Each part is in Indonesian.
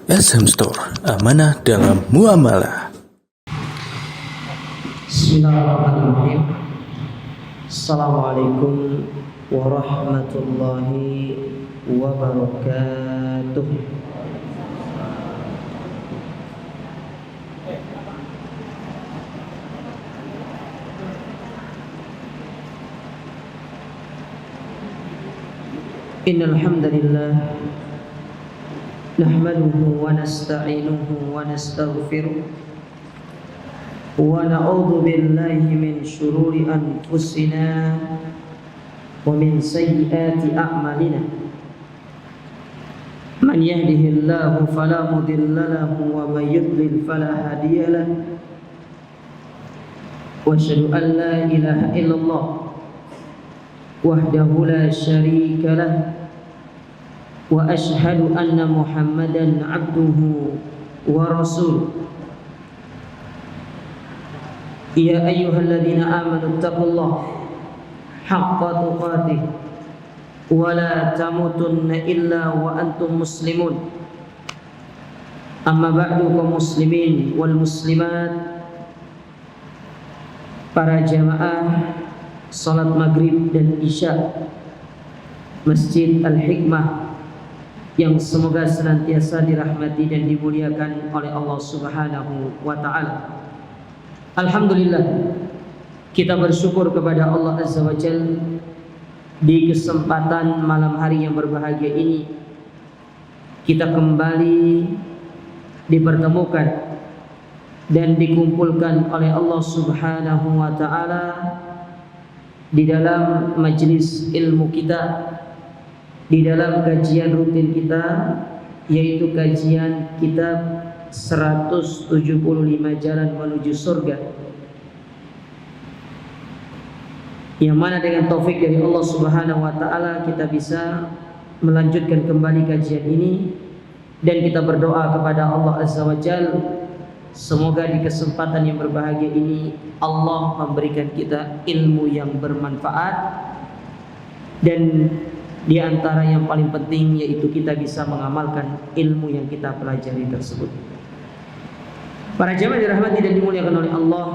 SM Store, amanah dalam muamalah. Bismillahirrahmanirrahim. Assalamualaikum warahmatullahi wabarakatuh. Innal hamdalillah nahmaduhu wa nasta'inuhu wa nastaghfiruh wa na'udzu billahi min shururi anfusina wa min sayyiati a'malina. Man yahdihillahu fala mudilla lahu wa may yudlil fala hadiya lahu. Wa asyhadu an la ilaha illallah wahdahu la syarika lahu wa asyhadu anna Muhammadan abduhu wa rasuluh. Ya ayyuhalladzina amanu taqullaha haqqa tuqatih wa la tamutunna illa wa antum muslimun. Amma ba'du, kaum muslimin wal muslimat, para jamaah salat maghrib dan isya Masjid Al-Hikmah yang semoga senantiasa dirahmati dan dimuliakan oleh Allah Subhanahu wa ta'ala. Alhamdulillah, kita bersyukur kepada Allah Azza wa Jalla di kesempatan malam hari yang berbahagia ini kita kembali dipertemukan dan dikumpulkan oleh Allah Subhanahu wa ta'ala di dalam majelis ilmu kita, di dalam kajian rutin kita, yaitu kajian kitab 175 Jalan Menuju Surga, yang mana dengan taufik dari Allah Subhanahu wa ta'ala kita bisa melanjutkan kembali kajian ini. Dan kita berdoa kepada Allah Azza wa Jalla, semoga di kesempatan yang berbahagia ini Allah memberikan kita ilmu yang bermanfaat, dan di antara yang paling penting yaitu kita bisa mengamalkan ilmu yang kita pelajari tersebut. Para jamaah dirahmati dan dimuliakan oleh Allah,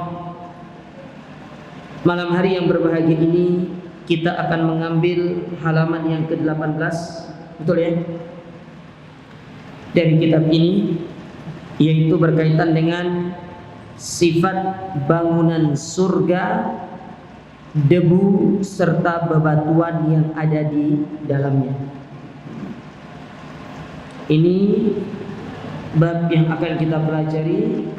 malam hari yang berbahagia ini kita akan mengambil halaman yang ke-18, betul ya, dari kitab ini, yaitu berkaitan dengan sifat bangunan surga, debu serta bebatuan yang ada di dalamnya. Ini bab yang akan kita pelajari,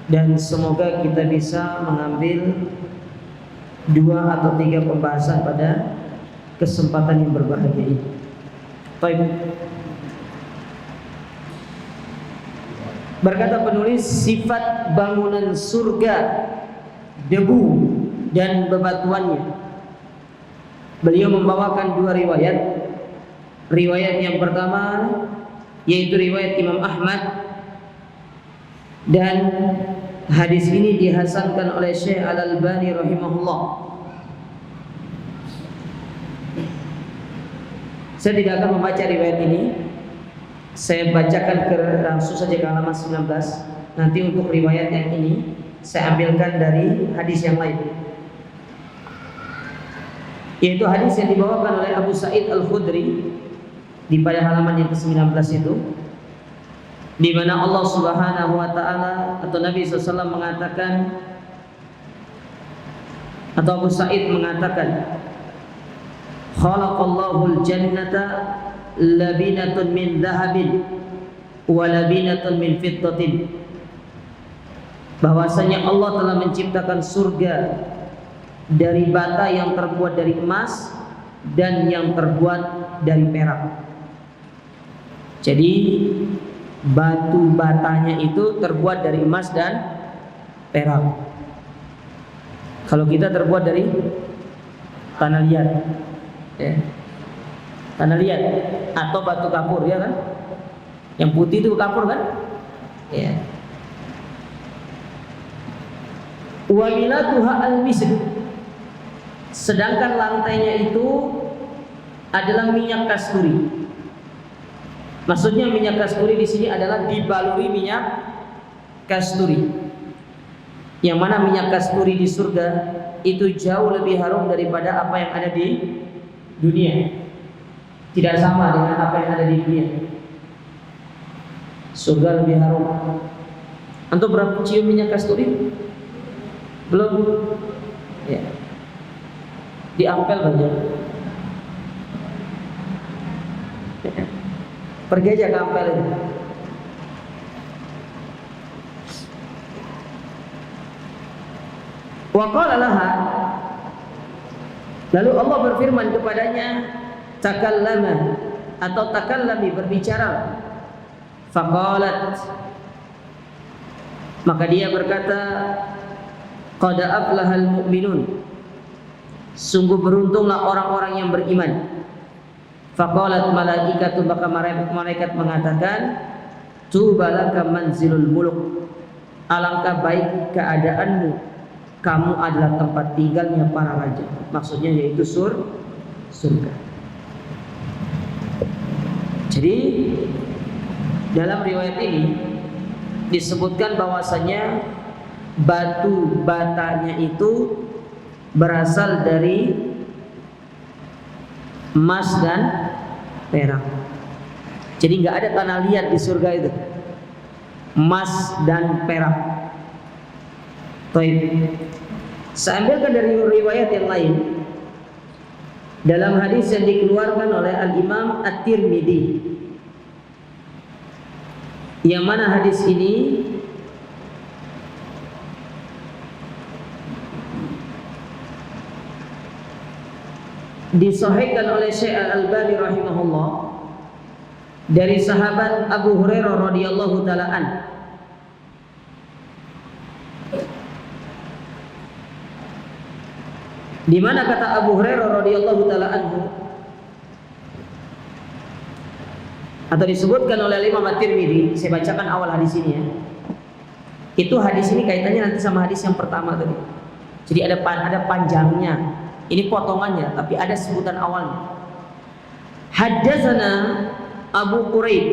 dan semoga kita bisa mengambil 2 atau 3 pembahasan pada kesempatan yang berbahagia ini. Baik. Berkata penulis, sifat bangunan surga, debu dan bebatuannya. Beliau membawakan 2 riwayat. Riwayat yang pertama yaitu riwayat Imam Ahmad, dan hadis ini dihasankan oleh Syekh Al-Albani rahimahullah. Saya tidak akan membaca riwayat ini, saya bacakan langsung saja ke halaman 19. Nanti untuk riwayat yang ini saya ambilkan dari hadis yang lain, yaitu hadis yang dibawakan oleh Abu Sa'id Al-Khudri di pada halaman yang ke-19 itu, di mana Allah Subhanahu wa ta'ala atau Nabi SAW mengatakan, atau Abu Sa'id mengatakan, khalaqallahu al-jannata labinatun min dhahabin wa labinatun min fiddatin. Bahwasanya Allah telah menciptakan surga dari bata yang terbuat dari emas dan yang terbuat dari perak. Jadi batu batanya itu terbuat dari emas dan perak. Kalau kita terbuat dari tanah liat, ya, tanah liat atau batu kapur, ya kan? Yang putih itu kapur kan? Ya. Wa milatuha al-misk. Sedangkan lantainya itu adalah minyak kasturi. Maksudnya minyak kasturi di sini adalah dibaluri minyak kasturi. Yang mana minyak kasturi di surga itu jauh lebih harum daripada apa yang ada di dunia. Tidak sama dengan apa yang ada di dunia. Surga lebih harum. Antum pernah cium minyak kasturi? Belum? Ya. Di Ampel banyak. Ya. Pergi aja ke Ampel itu. Wa qala laha, lalu Allah berfirman kepadanya, takallama atau takallami, berbicara. Faqalat, maka dia berkata, qad aflahal mu'minun, sungguh beruntunglah orang-orang yang beriman. Faqalat malaikatu, maka malaikat mengatakan, tubalaka manzilul muluk, alangkah baik keadaanmu, kamu adalah tempat tinggalnya para raja. Maksudnya yaitu surga. Jadi dalam riwayat ini disebutkan bahwasanya batu batanya itu berasal dari emas dan perak. Jadi nggak ada tanah liat di surga itu, emas dan perak. Baik, saya ambilkan dari riwayat yang lain. Dalam hadis yang dikeluarkan oleh Al-Imam At-Tirmidzi, yang mana hadis ini disahihkan oleh Syekh Al-Albani rahimahullah dari sahabat Abu Hurairah radhiyallahu taala an. Di mana kata Abu Hurairah radhiyallahu taala anhu, atau disebutkan oleh Imam At-Tirmidzi, saya bacakan awal hadis ini ya. Itu hadis ini kaitannya nanti sama hadis yang pertama tadi. Jadi ada panjangnya. Ini potongannya, tapi ada sebutan awalnya. Haddatsana Abu Quraib,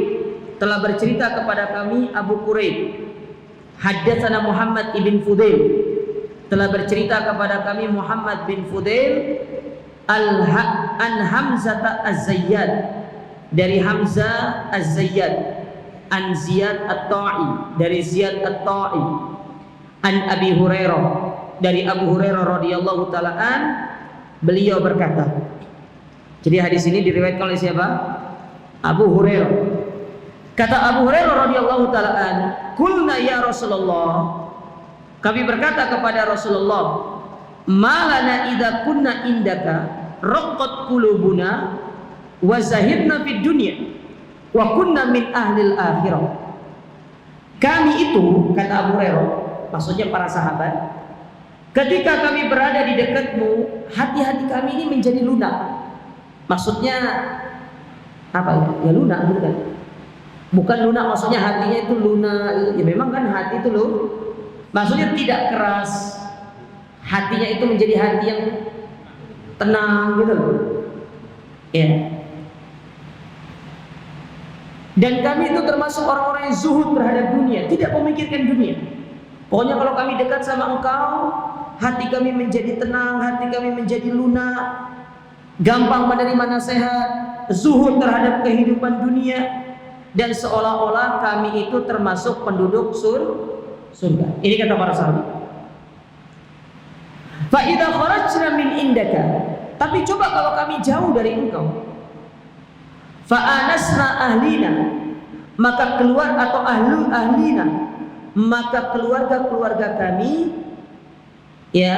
telah bercerita kepada kami Abu Quraib. Haddatsana Muhammad ibn Fudail, telah bercerita kepada kami Muhammad bin Fudail an Hamzah Az-Zayyad, dari Hamzah Az-Zayyad, an Ziyad At-Ta'i, dari Ziyad At-Ta'i, an Abi Hurairah, dari Abu Hurairah radhiyallahu taala an, beliau berkata. Jadi hadis ini diriwayatkan oleh siapa? Abu Hurairah. Kata Abu Hurairah radhiyallahu taala an, "Qulna ya Rasulullah," kami berkata kepada Rasulullah, "Malana idza kunna indaka raqqat qulubuna wa zahidna fid dunya wa kunna min ahlil akhirah." Kami itu, kata Abu Hurairah, maksudnya para sahabat, ketika kami berada di dekatmu, hati-hati kami ini menjadi lunak. Maksudnya apa itu? Ya lunak, bukan? Bukan lunak maksudnya hatinya itu lunak. Ya memang kan hati itu maksudnya tidak keras. Hatinya itu menjadi hati yang tenang gitu loh. Ya. Dan kami itu termasuk orang-orang yang zuhud terhadap dunia, tidak memikirkan dunia. Pokoknya kalau kami dekat sama engkau, hati kami menjadi tenang, hati kami menjadi lunak, gampang menerima nasihat, zuhud terhadap kehidupan dunia, dan seolah-olah kami itu termasuk penduduk surga. Ini kata para sahabat. Fa idza kharajna min indaka, tapi coba kalau kami jauh dari engkau, fa anasna ahlina, maka keluar atau ahlina, maka keluarga-keluarga kami, ya,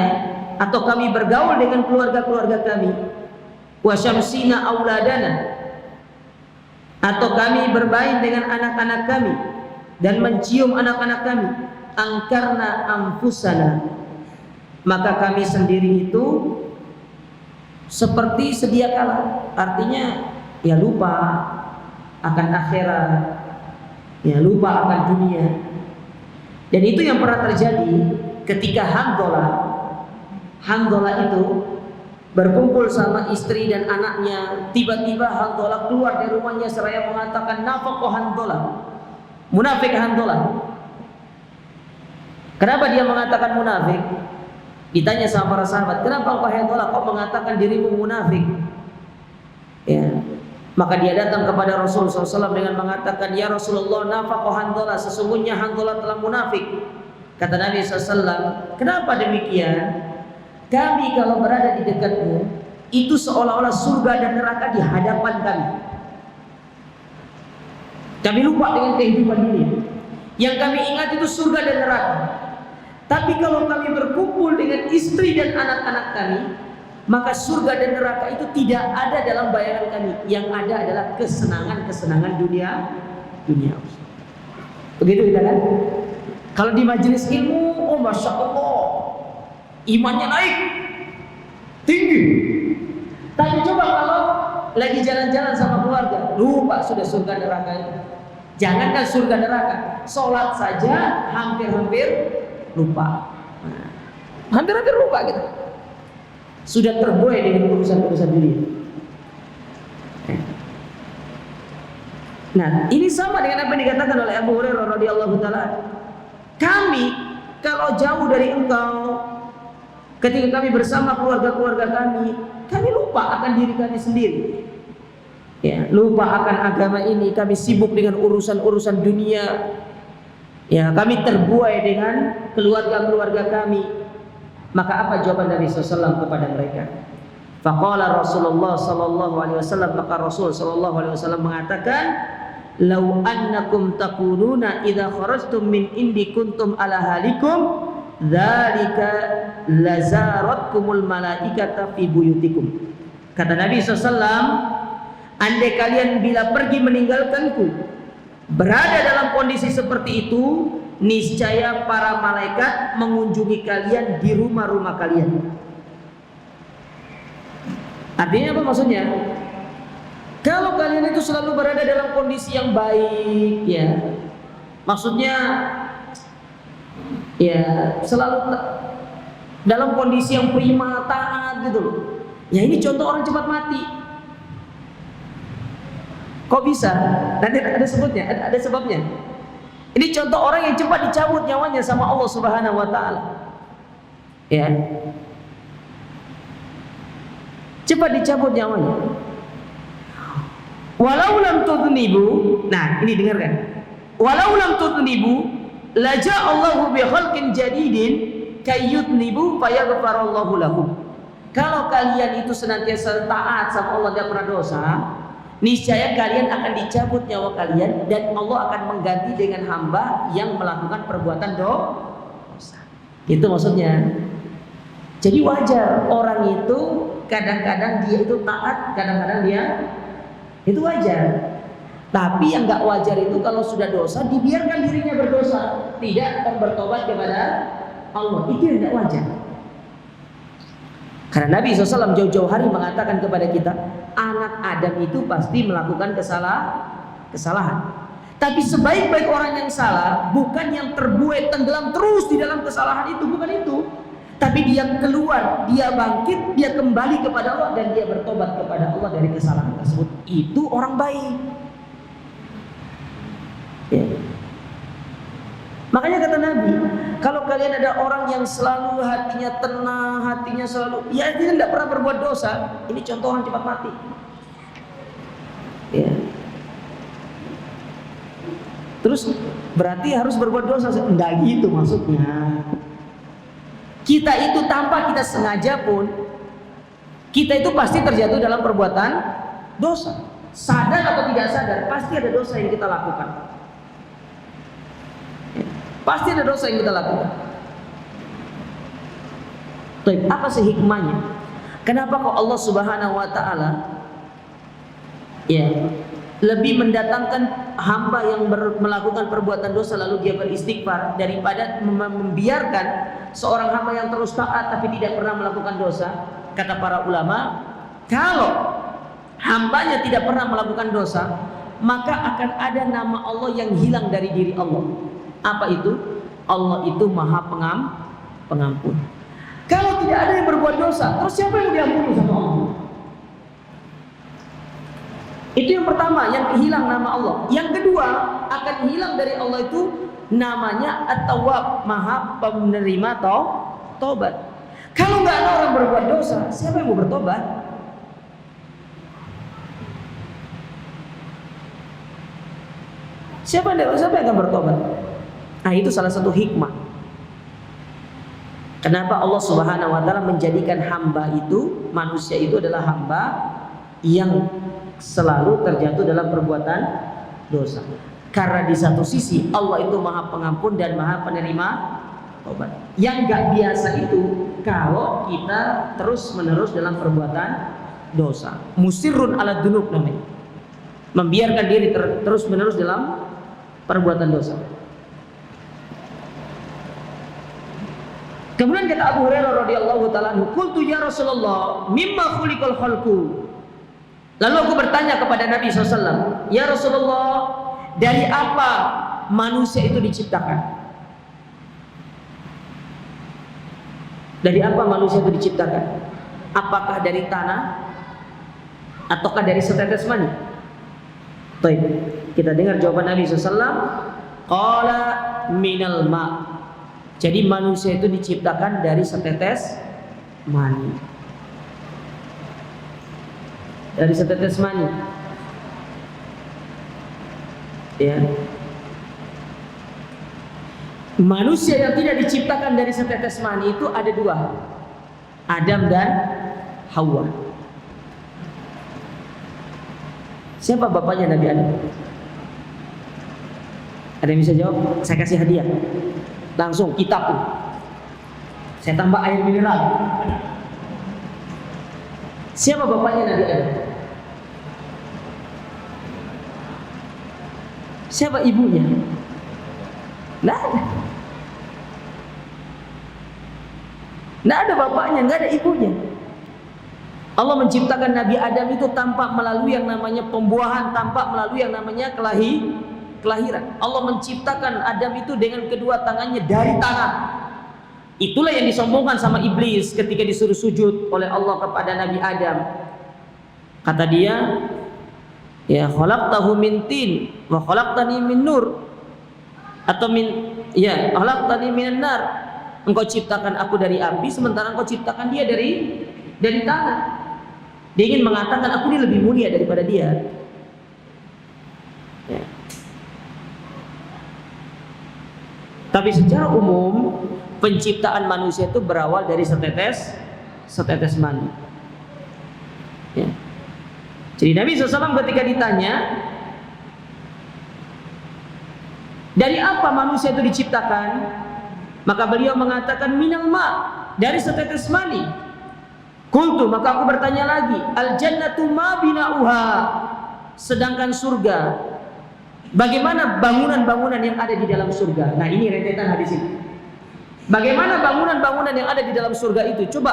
atau kami bergaul dengan keluarga-keluarga kami, wa syamsina auladana, atau kami bermain dengan anak-anak kami dan mencium anak-anak kami, angkarna anfusana, maka kami sendiri itu seperti sedia kala, artinya ya lupa akan akhirat, ya lupa akan dunia. Dan itu yang pernah terjadi ketika Handola itu berkumpul sama istri dan anaknya. Tiba-tiba Hanzalah keluar dari rumahnya seraya mengatakan, nafaqah Hanzalah, munafik Hanzalah. Kenapa dia mengatakan munafik? Ditanya sama para sahabat, kenapa engkau Hanzalah kau mengatakan dirimu munafik? Ya, maka dia datang kepada Rasulullah SAW dengan mengatakan, ya Rasulullah, nafaqah Hanzalah, sesungguhnya Hanzalah telah munafik. Kata Nabi SAW, kenapa demikian? Kami kalau berada di dekatmu, itu seolah-olah surga dan neraka di hadapan kami. Kami lupa dengan kehidupan dunia. Yang kami ingat itu surga dan neraka. Tapi kalau kami berkumpul dengan istri dan anak-anak kami, maka surga dan neraka itu tidak ada dalam bayangan kami. Yang ada adalah kesenangan-kesenangan dunia. Begitu kita kan? Kalau di majelis ilmu, oh masya Allah, imannya naik, tinggi. Tapi coba kalau lagi jalan-jalan sama keluarga, lupa sudah surga neraka itu. Jangankan surga neraka, sholat saja hampir-hampir lupa. Hampir-hampir lupa gitu. Sudah terbuai dengan urusan-urusan dunia. Nah, ini sama dengan apa yang dikatakan oleh Abu Hurairah radhiyallahu taala. Kami kalau jauh dari engkau, ketika kami bersama keluarga-keluarga kami lupa akan diri kami sendiri. Ya, lupa akan agama ini, kami sibuk dengan urusan-urusan dunia. Ya, kami terbuai dengan keluarga-keluarga kami. Maka apa jawaban Nabi SAW kepada mereka? Faqala Rasulullah sallallahu alaihi wasallam, maka Rasul sallallahu alaihi wasallam mengatakan, "Lau annakum taquluna idza kharajtum min indi kuntum ala halikum, dzalika lazaratkumul malaikata fi buyutikum." Kata Nabi SAW, andai kalian bila pergi meninggalkanku berada dalam kondisi seperti itu, niscaya para malaikat mengunjungi kalian di rumah-rumah kalian. Artinya apa maksudnya? Kalau kalian itu selalu berada dalam kondisi yang baik, ya, maksudnya ya selalu dalam kondisi yang prima, taat gitu loh. Ya ini contoh orang cepat mati. Kok bisa? Nanti ada sebutnya, ada sebabnya. Ini contoh orang yang cepat dicabut nyawanya sama Allah Subhanahu wa taala. Ya. Cepat dicabut nyawanya. Walau lam tudnibu, nah ini dengarkan. Walau lam tudnibu, laja Allahu bi khalqin jadidin kayyudnibu fayaghfarallahu lahum. Kalau kalian itu senantiasa taat sama Allah dan pernah dosa, niscaya kalian akan dicabut nyawa kalian dan Allah akan mengganti dengan hamba yang melakukan perbuatan dosa. Itu maksudnya. Jadi wajar orang itu kadang-kadang dia itu taat, kadang-kadang dia itu wajar. Tapi yang nggak wajar itu kalau sudah dosa dibiarkan dirinya berdosa, tidak bertobat kepada Allah. Itu yang nggak wajar. Karena Nabi SAW jauh-jauh hari mengatakan kepada kita, anak Adam itu pasti melakukan kesalahan. Tapi sebaik-baik orang yang salah bukan yang terbuai tenggelam terus di dalam kesalahan itu, bukan itu. Tapi dia keluar, dia bangkit, dia kembali kepada Allah dan dia bertobat kepada Allah dari kesalahan tersebut. Itu orang baik. Ya. Makanya kata Nabi, kalau kalian ada orang yang selalu hatinya tenang, hatinya selalu, ya dia tidak pernah berbuat dosa, ini contoh orang cepat mati. Ya. Terus berarti harus berbuat dosa? Enggak gitu maksudnya. Kita itu tanpa kita sengaja pun, kita itu pasti terjatuh dalam perbuatan dosa. Sadar atau tidak sadar, pasti ada dosa yang kita lakukan. Pasti ada dosa yang kita lakukan. Tapi apa sih hikmahnya? Kenapa kok Allah Subhanahu wa taala ya lebih mendatangkan hamba yang melakukan perbuatan dosa lalu dia beristighfar daripada membiarkan seorang hamba yang terus taat tapi tidak pernah melakukan dosa? Kata para ulama, kalau hambanya tidak pernah melakukan dosa, maka akan ada nama Allah yang hilang dari diri Allah. Apa itu? Allah itu Maha Pengampun. Kalau tidak ada yang berbuat dosa, terus siapa yang diampuni sama Allah? Itu yang pertama, yang hilang nama Allah. Yang kedua, akan hilang dari Allah itu namanya At-Tawwab, Maha penerima taubat. Kalau nggak ada orang berbuat dosa, siapa yang mau bertobat? Siapa yang akan bertobat? Nah, itu salah satu hikmah. Kenapa Allah Subhanahu wa taala menjadikan hamba itu, manusia itu adalah hamba yang selalu terjatuh dalam perbuatan dosa. Karena di satu sisi Allah itu Maha Pengampun dan Maha Penerima taubat. Yang gak biasa itu kalau kita terus-menerus dalam perbuatan dosa. Musirrun ala dzunub namanya. Membiarkan diri terus-menerus dalam perbuatan dosa. Kemudian kata Abu Hurairah radhiyallahu taala anhu, "Qultu ya Rasulullah, mimma khuliqal khalqu?" Lalu aku bertanya kepada Nabi SAW, "Ya Rasulullah, dari apa manusia itu diciptakan?" Dari apa manusia itu diciptakan? Apakah dari tanah ataukah dari setetes mani? Baik, kita dengar jawaban Nabi SAW. Qala minal ma'. Jadi manusia itu diciptakan dari setetes mani. Dari setetes mani. Ya. Manusia yang tidak diciptakan dari setetes mani itu ada dua, Adam dan Hawa. Siapa bapaknya Nabi Adam? Ada yang bisa jawab? Saya kasih hadiah. Langsung kitab tuh. Saya tambah air mineral. Siapa bapaknya Nabi Adam? Siapa ibunya? Nggak ada. Nggak ada bapaknya, nggak ada ibunya. Allah menciptakan Nabi Adam itu tanpa melalui yang namanya pembuahan, tanpa melalui yang namanya kelahiran. Allah menciptakan Adam itu dengan kedua tangannya dari tanah. Itulah yang disombongkan sama iblis ketika disuruh sujud oleh Allah kepada Nabi Adam. Kata dia, ya khalaqtahu min tin wa khalaqtani min nur, atau khalaqtani minan nar. Engkau ciptakan aku dari api sementara engkau ciptakan dia dari tanah. Dia ingin mengatakan aku ini lebih mulia daripada dia. Ya. Tapi secara umum penciptaan manusia itu berawal dari setetes mani. Ya. Jadi Nabi SAW ketika ditanya, dari apa manusia itu diciptakan? Maka beliau mengatakan minal ma, dari setetes mani. Qultu, maka aku bertanya lagi, al jannatu ma binauha, sedangkan surga, bagaimana bangunan-bangunan yang ada di dalam surga? Nah, ini rentetan hadis ini. Bagaimana bangunan-bangunan yang ada di dalam surga itu? Coba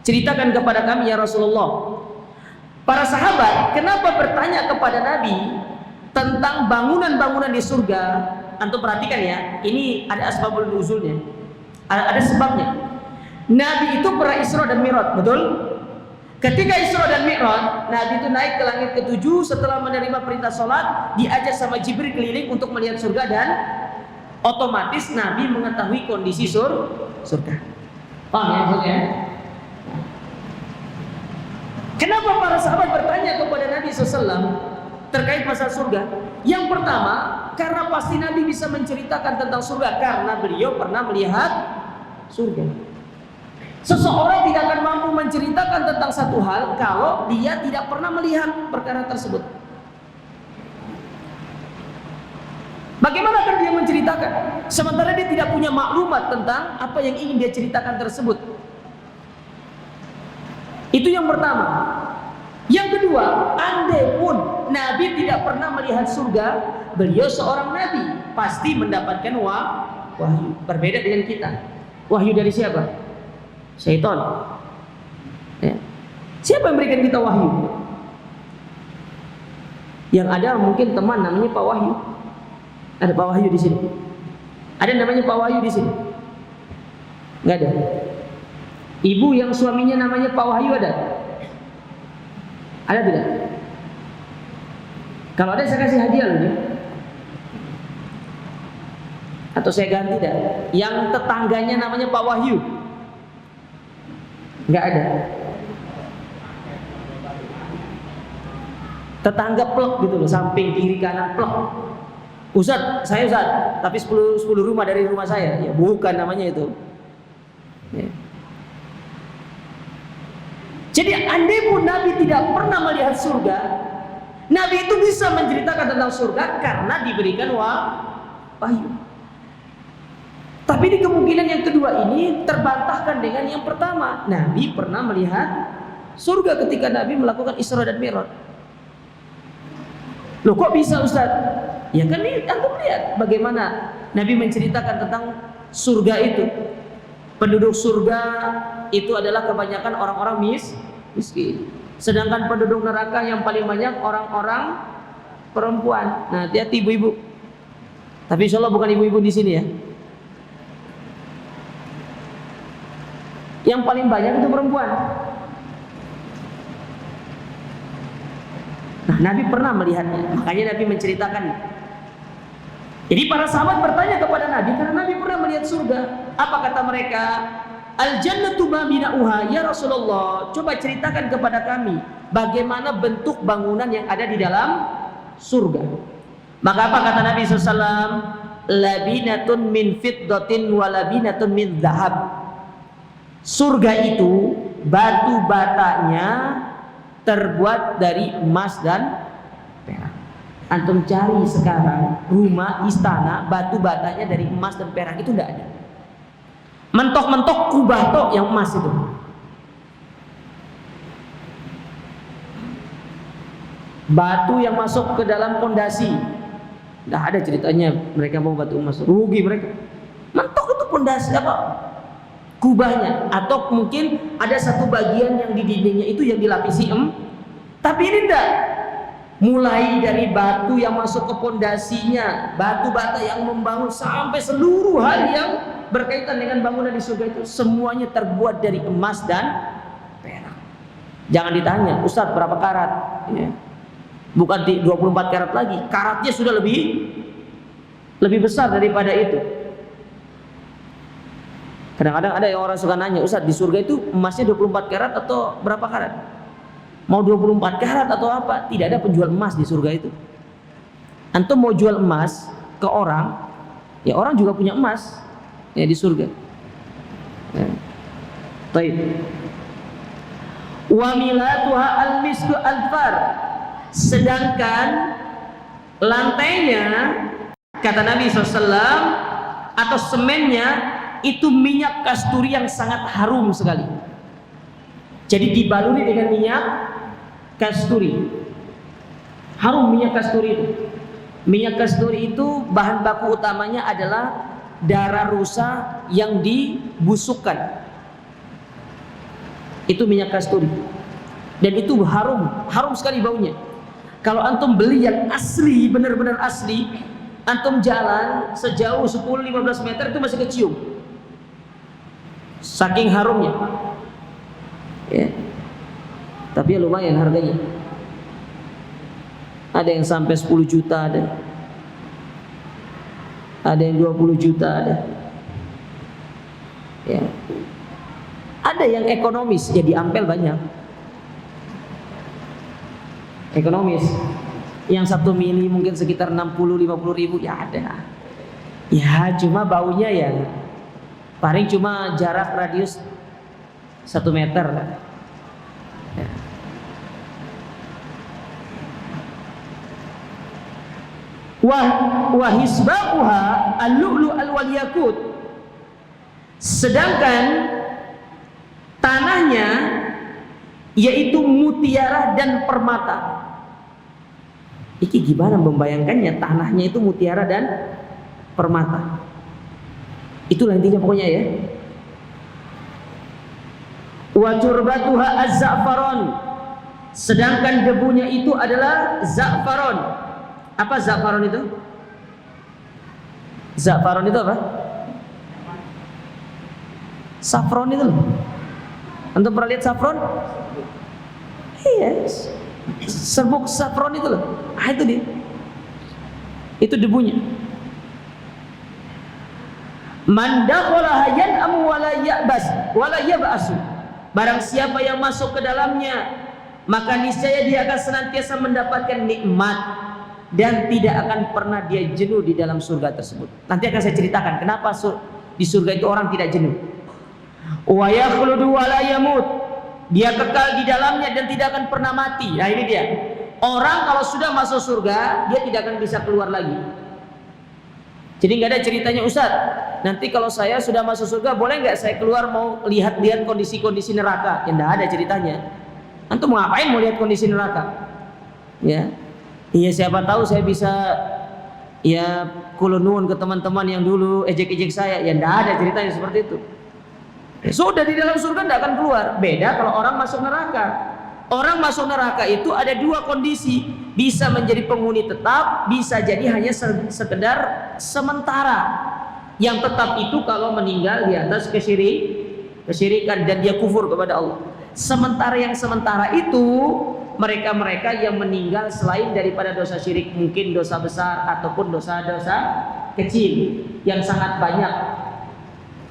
ceritakan kepada kami ya Rasulullah. Para sahabat kenapa bertanya kepada Nabi tentang bangunan-bangunan di surga? Antum perhatikan ya, ini ada asbabul nuzulnya, ada sebabnya. Nabi itu pernah Isra dan Mi'raj, betul? Ketika Isra dan Mi'raj, Nabi itu naik ke langit ke-7 setelah menerima perintah sholat, diajak sama Jibril keliling untuk melihat surga dan otomatis Nabi mengetahui kondisi surga. Paham ya maksudnya? Kenapa para sahabat bertanya kepada Nabi SAW terkait masalah surga? Yang pertama, karena pasti Nabi bisa menceritakan tentang surga karena beliau pernah melihat surga. Seseorang tidak akan mampu menceritakan tentang satu hal kalau dia tidak pernah melihat perkara tersebut. Bagaimana akan dia menceritakan sementara dia tidak punya maklumat tentang apa yang ingin dia ceritakan tersebut? Itu yang pertama. Yang kedua, andai pun Nabi tidak pernah melihat surga, beliau seorang Nabi pasti mendapatkan wahyu. Berbeda dengan kita. Wahyu dari siapa? Syaitan. Ya. Siapa yang memberikan kita wahyu? Yang ada mungkin teman namanya Pak Wahyu. Ada Pak Wahyu di sini. Ada namanya Pak Wahyu di sini? Enggak ada. Ibu yang suaminya namanya Pak Wahyu ada? Ada tidak? Kalau ada saya kasih hadiah loh nih. Atau saya ganti dah. Yang tetangganya namanya Pak Wahyu. Enggak ada. Tetangga plek gitu loh, samping kiri kanan plek. Ustaz, saya Ustaz, tapi 10 rumah dari rumah saya. Ya bukan namanya itu. Ya. Jadi andai pun Nabi tidak pernah melihat surga, Nabi itu bisa menceritakan tentang surga karena diberikan wahyu. Tapi di kemungkinan yang kedua ini terbantahkan dengan yang pertama. Nabi pernah melihat surga ketika Nabi melakukan Isra dan Mi'raj. Loh kok bisa Ustaz? Ya kan ini antum lihat bagaimana Nabi menceritakan tentang surga itu. Penduduk surga itu adalah kebanyakan orang-orang miskin. Sedangkan penduduk neraka yang paling banyak orang-orang perempuan. Nah, hati-hati ibu-ibu. Tapi insya Allah bukan ibu-ibu di sini ya. Yang paling banyak itu perempuan. Nah, Nabi pernah melihatnya, makanya Nabi menceritakannya. Jadi para sahabat bertanya kepada Nabi karena Nabi pernah melihat surga. Apa kata mereka? Al-jannatu ma bina'uha ya Rasulullah. Coba ceritakan kepada kami bagaimana bentuk bangunan yang ada di dalam surga. Maka apa kata Nabi SAW? Labinatun min fiddatin wa labinatun min zahab. Surga itu batu batanya terbuat dari emas dan perak. Antum cari sekarang rumah, istana, batu batanya dari emas dan perak itu tidak ada. Mentok-mentok kubah tok yang emas itu. Batu yang masuk ke dalam pondasi, tidak ada ceritanya mereka mau batu emas, rugi mereka. Mentok itu pondasi apa? Kubahnya, atau mungkin ada satu bagian yang di dindingnya itu yang dilapisi tapi ini tidak. Mulai dari batu yang masuk ke pondasinya, batu bata yang membangun, sampai seluruh hal yang berkaitan dengan bangunan di surga itu semuanya terbuat dari emas dan perak. Jangan ditanya, Ustadz berapa karat? Ya. Bukan 24 karat lagi, karatnya sudah lebih besar daripada itu. Kadang-kadang ada yang orang suka nanya, Ustadz di surga itu emasnya 24 karat atau berapa karat? Mau 24 karat atau apa? Tidak ada penjual emas di surga itu. Antum mau jual emas ke orang, ya orang juga punya emas ya di surga. Ya. Baik. Wa milatuha al-misku al-far. Sedangkan lantainya kata Nabi SAW atau semennya itu minyak kasturi yang sangat harum sekali. Jadi dibaluri dengan minyak kasturi. Harum minyak kasturi itu. Minyak kasturi itu bahan baku utamanya adalah darah rusa yang dibusukkan. Itu minyak kasturi. Dan itu harum sekali baunya. Kalau antum beli yang asli, benar-benar asli, antum jalan sejauh 10-15 meter itu masih kecium. Saking harumnya. Ya. Tapi ya lumayan harganya. Ada yang sampai 10 juta ada. Ada yang 20 juta ada. Ya. Ada yang ekonomis, ya di Ampel banyak. Ekonomis. Yang 1 mili mungkin sekitar 60-50 ribu, ya ada. Ya cuma baunya ya paling cuma jarak radius 1 meter. Ya. Wahisbaquha al-lu'lu' al-walyakut. Sedangkan tanahnya yaitu mutiara dan permata. Iki gimana membayangkannya, tanahnya itu mutiara dan permata. Itulah intinya pokoknya ya. Wa turbatuha az-za'faron. Sedangkan debunya itu adalah za'faron. Apa za'faron itu? Za'faron itu apa? Saffron itu loh. Antum pernah lihat saffron? Iya, serbuk saffron itu loh. Itu dia. Itu debunya. Man dakhalaha yan'amu wa la ya'bas wa la yab'asu. Barang siapa yang masuk ke dalamnya, maka niscaya dia akan senantiasa mendapatkan nikmat dan tidak akan pernah dia jenuh di dalam surga tersebut. Nanti akan saya ceritakan kenapa di surga itu orang tidak jenuh. Wa yakhludu wa la yamut. Dia kekal di dalamnya dan tidak akan pernah mati. Nah ini dia. Orang kalau sudah masuk surga, dia tidak akan bisa keluar lagi. Jadi nggak ada ceritanya, Ustaz, nanti kalau saya sudah masuk surga boleh nggak saya keluar mau lihat-lihat kondisi-kondisi neraka? Ya nggak ada ceritanya. Antum mau ngapain mau lihat kondisi neraka? Ya, iya siapa tahu saya bisa ya kulunun ke teman-teman yang dulu ejek-ejek saya. Ya nggak ada ceritanya seperti itu. Ya, sudah di dalam surga nggak akan keluar. Beda kalau orang masuk neraka. Orang masuk neraka itu ada dua kondisi, bisa menjadi penghuni tetap, bisa jadi hanya sekedar sementara. Yang tetap itu kalau meninggal di atas kesyirikan dan dia kufur kepada Allah. Sementara yang sementara itu mereka-mereka yang meninggal selain daripada dosa syirik, mungkin dosa besar ataupun dosa-dosa kecil yang sangat banyak.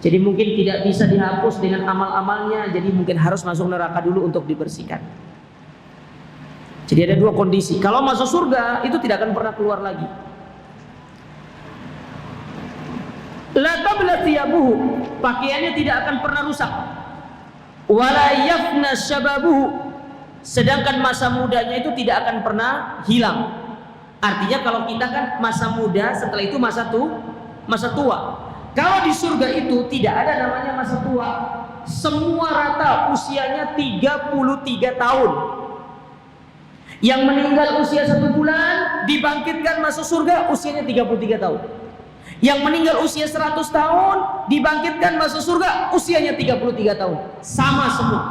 Jadi mungkin tidak bisa dihapus dengan amal-amalnya, jadi mungkin harus masuk neraka dulu untuk dibersihkan. Jadi ada dua kondisi. Kalau masuk surga itu tidak akan pernah keluar lagi. La tabla thiyabuhu, pakaiannya tidak akan pernah rusak. Wala yafna syababuhu, sedangkan masa mudanya itu tidak akan pernah hilang. Artinya kalau kita kan masa muda, setelah itu masa tua. Kalau di surga itu tidak ada namanya masa tua. Semua rata usianya 33 tahun. Yang meninggal usia 1 bulan dibangkitkan masuk surga usianya 33 tahun. Yang meninggal usia 100 tahun dibangkitkan masuk surga usianya 33 tahun. Sama semua.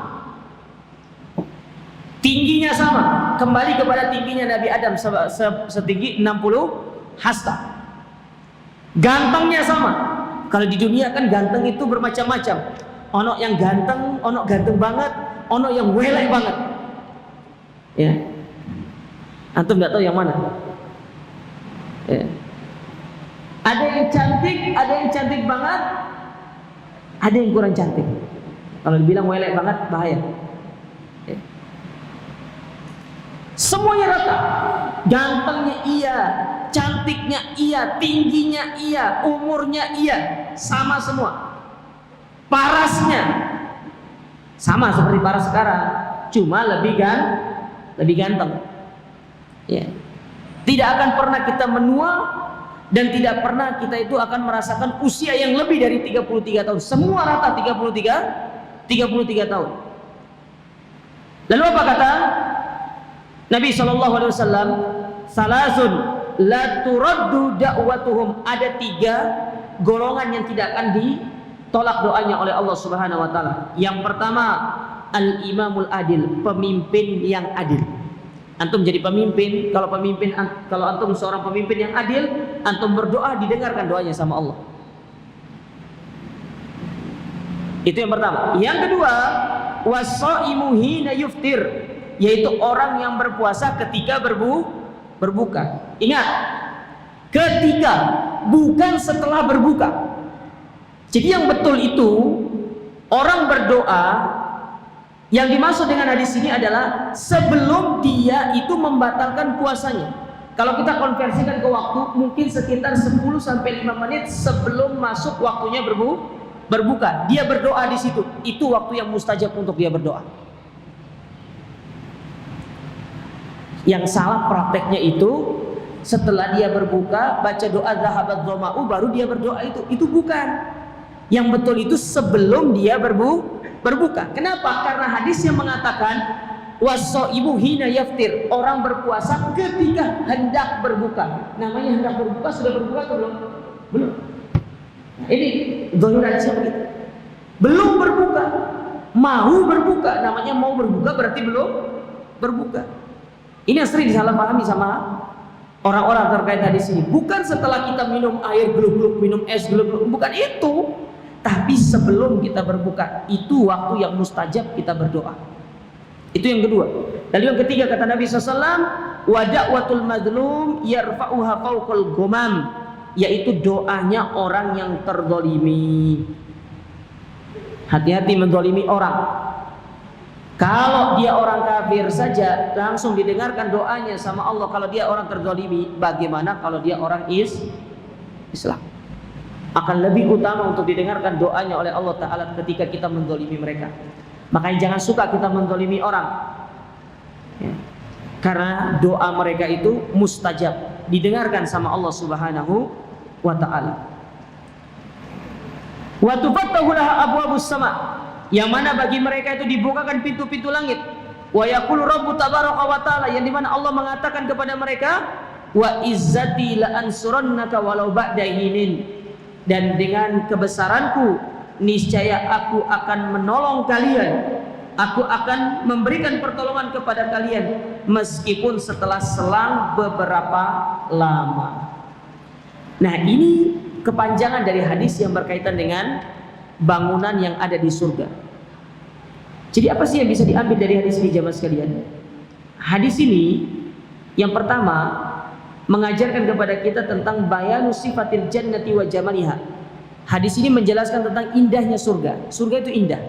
Tingginya sama, kembali kepada tingginya Nabi Adam setinggi 60 hasta. Gantengnya sama. Kalau di dunia kan ganteng itu bermacam-macam. Ono yang ganteng, ono ganteng banget, ono yang welek banget. Ya. Antum nggak tahu yang mana. Ya. Ada yang cantik banget, ada yang kurang cantik. Kalau dibilang welek banget bahaya. Ya. Semuanya rata, gantengnya iya, cantiknya iya, tingginya iya, umurnya iya, sama semua. Parasnya sama seperti paras sekarang, cuma lebih ganteng. Ya. Tidak akan pernah kita menua dan tidak pernah kita itu akan merasakan usia yang lebih dari 33 tahun. Semua rata 33 tahun. Lalu apa kata Nabi SAW? Salasun la turaddu da'watuhum. Ada 3 golongan yang tidak akan ditolak doanya oleh Allah Subhanahu wa taala. Yang pertama, al-imamul adil, pemimpin yang adil. Antum jadi pemimpin, kalau antum seorang pemimpin yang adil, antum berdoa didengarkan doanya sama Allah. Itu yang pertama. Yang kedua, was-shaimu hina yuftir, yaitu orang yang berpuasa ketika berbuka. Ingat, ketika, bukan setelah berbuka. Jadi yang betul itu orang berdoa. Yang dimaksud dengan hadis ini adalah sebelum dia itu membatalkan puasanya. Kalau kita konversikan ke waktu, mungkin sekitar 10-5 menit sebelum masuk waktunya berbuka. Dia berdoa di situ. Itu waktu yang mustajab untuk dia berdoa. Yang salah prakteknya itu setelah dia berbuka baca doa zahabat dhama'u baru dia berdoa itu bukan. Yang betul itu sebelum dia berbuka. Kenapa? Karena hadis yang mengatakan was-shaimu hina yaftir, orang berpuasa ketika hendak berbuka. Namanya hendak berbuka, sudah berbuka atau belum? Belum. Ini zahir hadisnya begitu. Belum berbuka, mau berbuka. Namanya mau berbuka berarti belum berbuka. Ini yang sering disalahpahami sama orang-orang terkait hadis ini. Bukan setelah kita minum air gluk-gluk, minum es gluk-gluk, bukan itu. Tapi sebelum kita berbuka, itu waktu yang mustajab kita berdoa. Itu yang kedua. Lalu yang ketiga kata Nabi SAW, wa da'watul madlum yarfa'uha fawqal ghamam, yaitu doanya orang yang terzalimi. Hati-hati menzalimi orang. Kalau dia orang kafir saja langsung didengarkan doanya sama Allah. Kalau dia orang terzalimi, bagaimana kalau dia orang Islam? Akan lebih utama untuk didengarkan doanya oleh Allah Ta'ala ketika kita menzalimi mereka. Makanya jangan suka kita menzalimi orang ya. Karena doa mereka itu mustajab, didengarkan sama Allah Subhanahu wa Ta'ala. Wa tufattahu laha abwabus sama', yang mana bagi mereka itu dibukakan pintu-pintu langit. Wa yaqulu rabbu tabaraka wa ta'ala, yang dimana Allah mengatakan kepada mereka, wa izzati la ansurannaka walau ba'da hinin, dan dengan kebesaranku niscaya aku akan menolong kalian, aku akan memberikan pertolongan kepada kalian meskipun setelah selang beberapa lama. Nah, ini kepanjangan dari hadis yang berkaitan dengan bangunan yang ada di surga. Jadi apa sih yang bisa diambil dari hadis ini jamaah sekalian? Hadis ini yang pertama mengajarkan kepada kita tentang bayanu sifatil jannati wa jamaliha. Hadis ini menjelaskan tentang indahnya surga. Surga itu indah.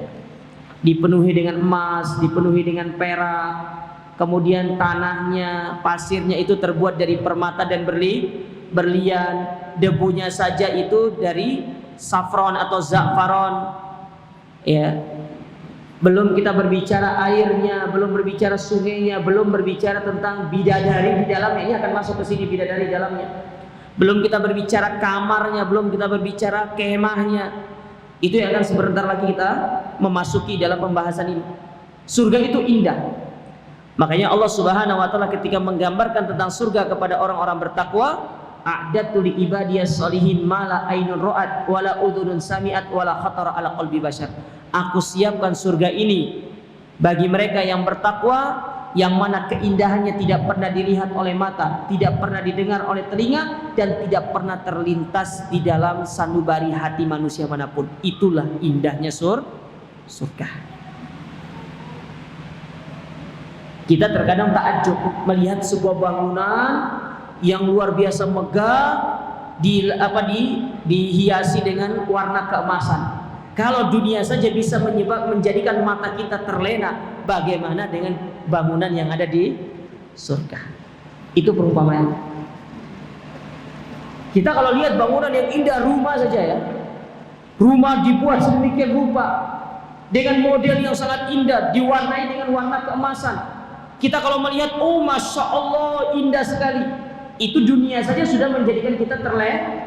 Dipenuhi dengan emas, dipenuhi dengan perak. Kemudian tanahnya, pasirnya itu terbuat dari permata dan berlian. Debunya saja itu dari safron atau za'faron. Ya. Belum kita berbicara airnya, belum berbicara sungainya, belum berbicara tentang bidadari di dalamnya. Ini akan masuk ke sini bidadari di dalamnya. Belum kita berbicara kamarnya, belum kita berbicara kemahnya. Itu yang akan sebentar lagi kita memasuki dalam pembahasan ini. Surga itu indah. Makanya Allah Subhanahu wa Ta'ala ketika menggambarkan tentang surga kepada orang-orang bertakwa, a'dadtu li ibadiyas sholihin ma la ainun ra'at wala udhunun sami'at wala khatara ala qalbi bashar. Aku siapkan surga ini bagi mereka yang bertakwa, yang mana keindahannya tidak pernah dilihat oleh mata, tidak pernah didengar oleh telinga, dan tidak pernah terlintas di dalam sanubari hati manusia manapun. Itulah indahnya surga. Kita terkadang takjub melihat sebuah bangunan yang luar biasa megah, dihiasi dengan warna keemasan. Kalau dunia saja bisa menjadikan mata kita terlena, bagaimana dengan bangunan yang ada di surga? Itu perumpamaan. Kita kalau lihat bangunan yang indah, rumah saja ya, rumah dibuat sedemikian rupa dengan model yang sangat indah, diwarnai dengan warna keemasan. Kita kalau melihat, oh masya Allah indah sekali. Itu dunia saja sudah menjadikan kita terlena.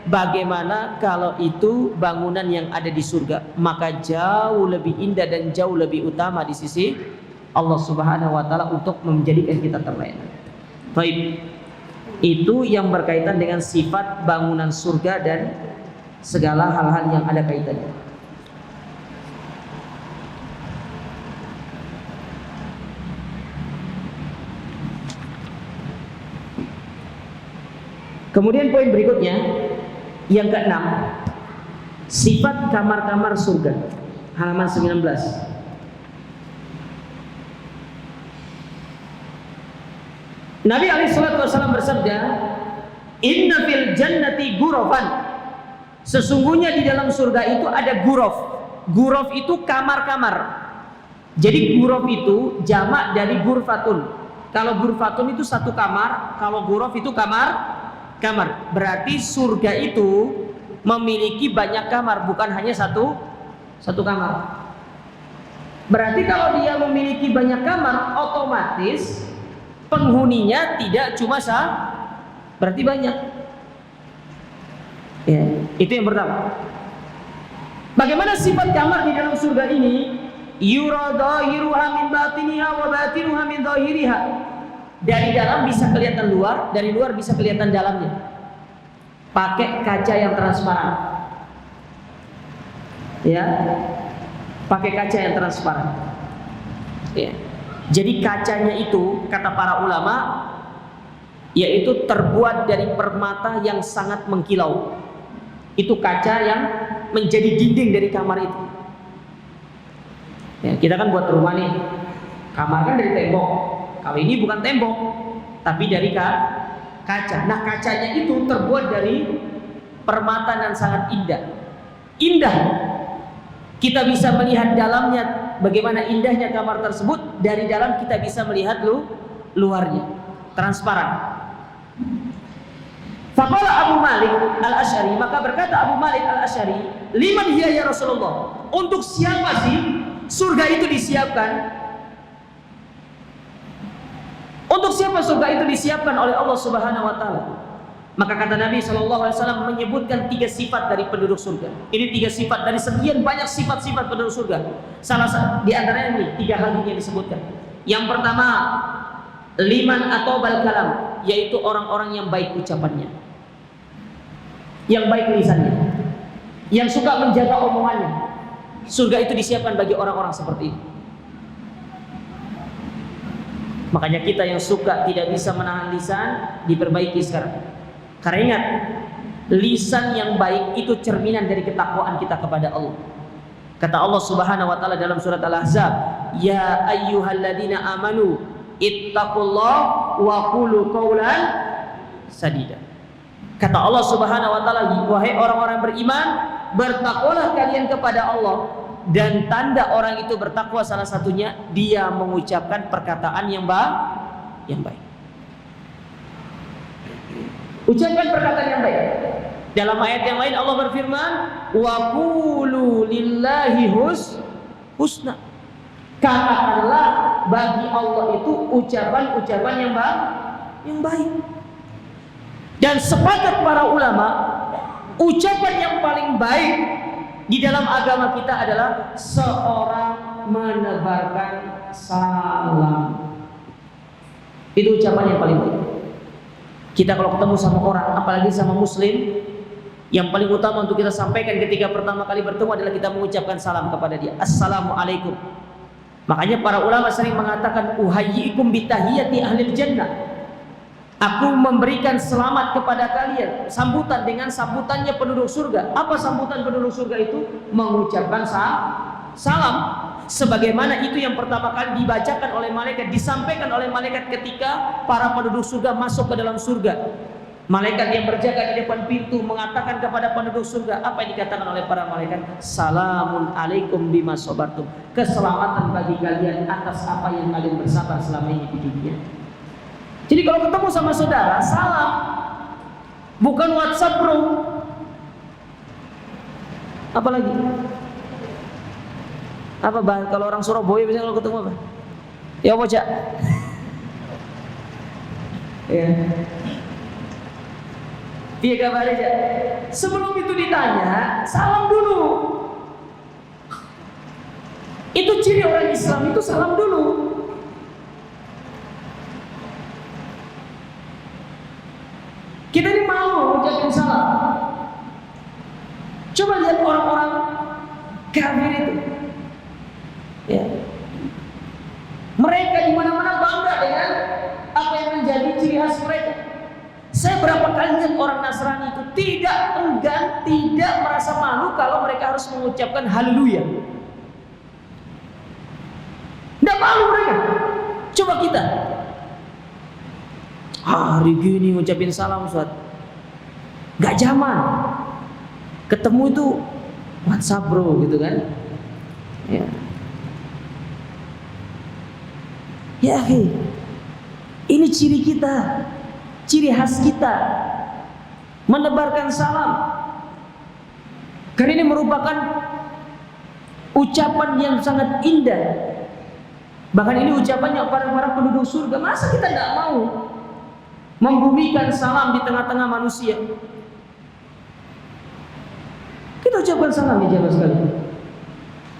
Bagaimana kalau itu bangunan yang ada di surga? Maka jauh lebih indah dan jauh lebih utama di sisi Allah Subhanahu wa Ta'ala untuk menjadikan kita terlena. Baik, itu yang berkaitan dengan sifat bangunan surga dan segala hal-hal yang ada kaitannya. Kemudian poin berikutnya yang keenam, sifat kamar-kamar surga, halaman 19. Nabi SAW bersabda, inna fil jannati ghurafan, sesungguhnya di dalam surga itu ada ghuraf. Ghuraf itu kamar-kamar. Jadi ghuraf itu jamak dari ghurfatun. Kalau ghurfatun itu satu kamar, kalau ghuraf itu kamar. Berarti surga itu memiliki banyak kamar, bukan hanya satu kamar. Berarti kalau dia memiliki banyak kamar, otomatis penghuninya tidak cuma berarti banyak. Ya, itu yang pertama. Bagaimana sifat kamar di dalam surga ini? Yura dhahiruha min batiniha wa batinuha min dhahiriha. Dari dalam bisa kelihatan luar, dari luar bisa kelihatan dalamnya. Pakai kaca yang transparan. Ya. Pakai kaca yang transparan. Ya. Jadi kacanya itu kata para ulama yaitu terbuat dari permata yang sangat mengkilau. Itu kaca yang menjadi dinding dari kamar itu. Ya, kita kan buat rumah nih, kamar kan dari tembok. Kalau ini bukan tembok, tapi dari kaca. Nah, kacanya itu terbuat dari permata dan sangat indah. Indah. Kita bisa melihat dalamnya, bagaimana indahnya kamar tersebut. Dari dalam kita bisa melihat luarnya, transparan. Faqala Abu Malik Al-Asy'ari, maka berkata Abu Malik Al-Asy'ari, liman hiya ya Rasulullah? Untuk siapa sih surga itu disiapkan? Untuk siapa surga itu disiapkan oleh Allah Subhanahu wa taala? Maka kata Nabi SAW menyebutkan 3 sifat dari penduduk surga. Ini 3 sifat dari sekian banyak sifat-sifat penduduk surga. Salah satu di antaranya ini 3 hal ini yang disebutkan. Yang pertama, liman atau bal kalam, yaitu orang-orang yang baik ucapannya, yang baik lisannya, yang suka menjaga omongannya. Surga itu disiapkan bagi orang-orang seperti itu. Makanya kita yang suka tidak bisa menahan lisan, diperbaiki sekarang. Karena ingat, lisan yang baik itu cerminan dari ketakwaan kita kepada Allah. Kata Allah Subhanahu wa taala dalam surat Al-Ahzab, ya ayyuhalladzina amanu ittaqullaha wa qulu qawlan sadida. Kata Allah Subhanahu wa taala, wahai orang-orang beriman, bertakwalah kalian kepada Allah, dan tanda orang itu bertakwa salah satunya dia mengucapkan perkataan yang baik. Ucapkan perkataan yang baik. Dalam ayat yang lain Allah berfirman, wa qulu lillahi husna. Katakanlah bagi Allah itu ucapan-ucapan yang baik. Dan sepakat para ulama, ucapan yang paling baik di dalam agama kita adalah seorang menebarkan salam. Itu ucapan yang paling baik. Kita kalau ketemu sama orang, apalagi sama muslim, yang paling utama untuk kita sampaikan ketika pertama kali bertemu adalah kita mengucapkan salam kepada dia. Assalamualaikum. Makanya para ulama sering mengatakan, uhayyikum bitahiyati ahlil jannah. Aku memberikan selamat kepada kalian, sambutan dengan sambutannya penduduk surga. Apa sambutan penduduk surga itu? Mengucapkan salam. Sebagaimana itu yang pertama kali dibacakan oleh malaikat, disampaikan oleh malaikat ketika para penduduk surga masuk ke dalam surga. Malaikat yang berjaga di depan pintu mengatakan kepada penduduk surga, apa yang dikatakan oleh para malaikat? Salamun alaikum bima sabartum. Keselamatan bagi kalian atas apa yang kalian bersabar selama ini di dunia. Jadi kalau ketemu sama saudara, salam. Bukan WhatsApp bro. Apalagi? Apa bahas kalau orang Surabaya biasanya kalau ketemu apa? Ya apa Cak? Ya. Iya kabar aja. Sebelum itu ditanya, salam dulu. Itu ciri orang Islam, itu salam dulu. Kita ini mau ucapin salam. Coba lihat orang-orang kafir itu. Ya. Mereka di mana-mana bangga dengan apa yang menjadi ciri khas mereka. Saya berapa kali lihat orang Nasrani itu tidak enggan, tidak merasa malu kalau mereka harus mengucapkan haleluya. Tidak malu mereka. Coba kita hari gini ngucapin salam Ustaz, gak zaman. Ketemu itu WhatsApp bro gitu kan. Ya. Ya akhi, ini ciri kita, ciri khas kita, menebarkan salam. Karena ini merupakan ucapan yang sangat indah. Bahkan ini ucapannya para penduduk surga. Masa kita tidak mau membumikan salam di tengah-tengah manusia? Kita ucapkan salam di jamaah sekalian.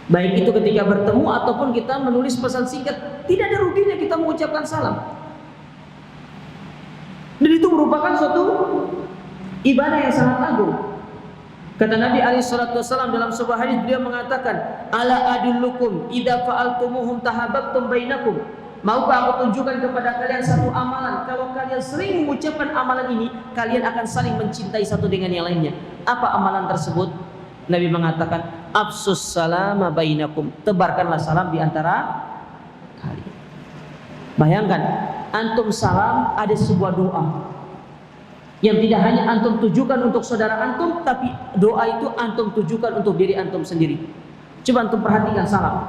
Baik itu ketika bertemu ataupun kita menulis pesan singkat, tidak ada ruginya kita mengucapkan salam. Dan itu merupakan suatu ibadah yang sangat agung. Kata Nabi SAW dalam sebuah hadis, beliau mengatakan, ala adullukum idza fa'altumuhum tahabbtum bainakum. Maukah aku tunjukkan kepada kalian satu amalan, kalau kalian sering mengucapkan amalan ini, kalian akan saling mencintai satu dengan yang lainnya. Apa amalan tersebut? Nabi mengatakan, "Afsus salama bainakum." Tebarkanlah salam di antara kalian. Bayangkan, antum salam ada sebuah doa yang tidak hanya antum tujukan untuk saudara antum, tapi doa itu antum tujukan untuk diri antum sendiri. Coba antum perhatikan salam.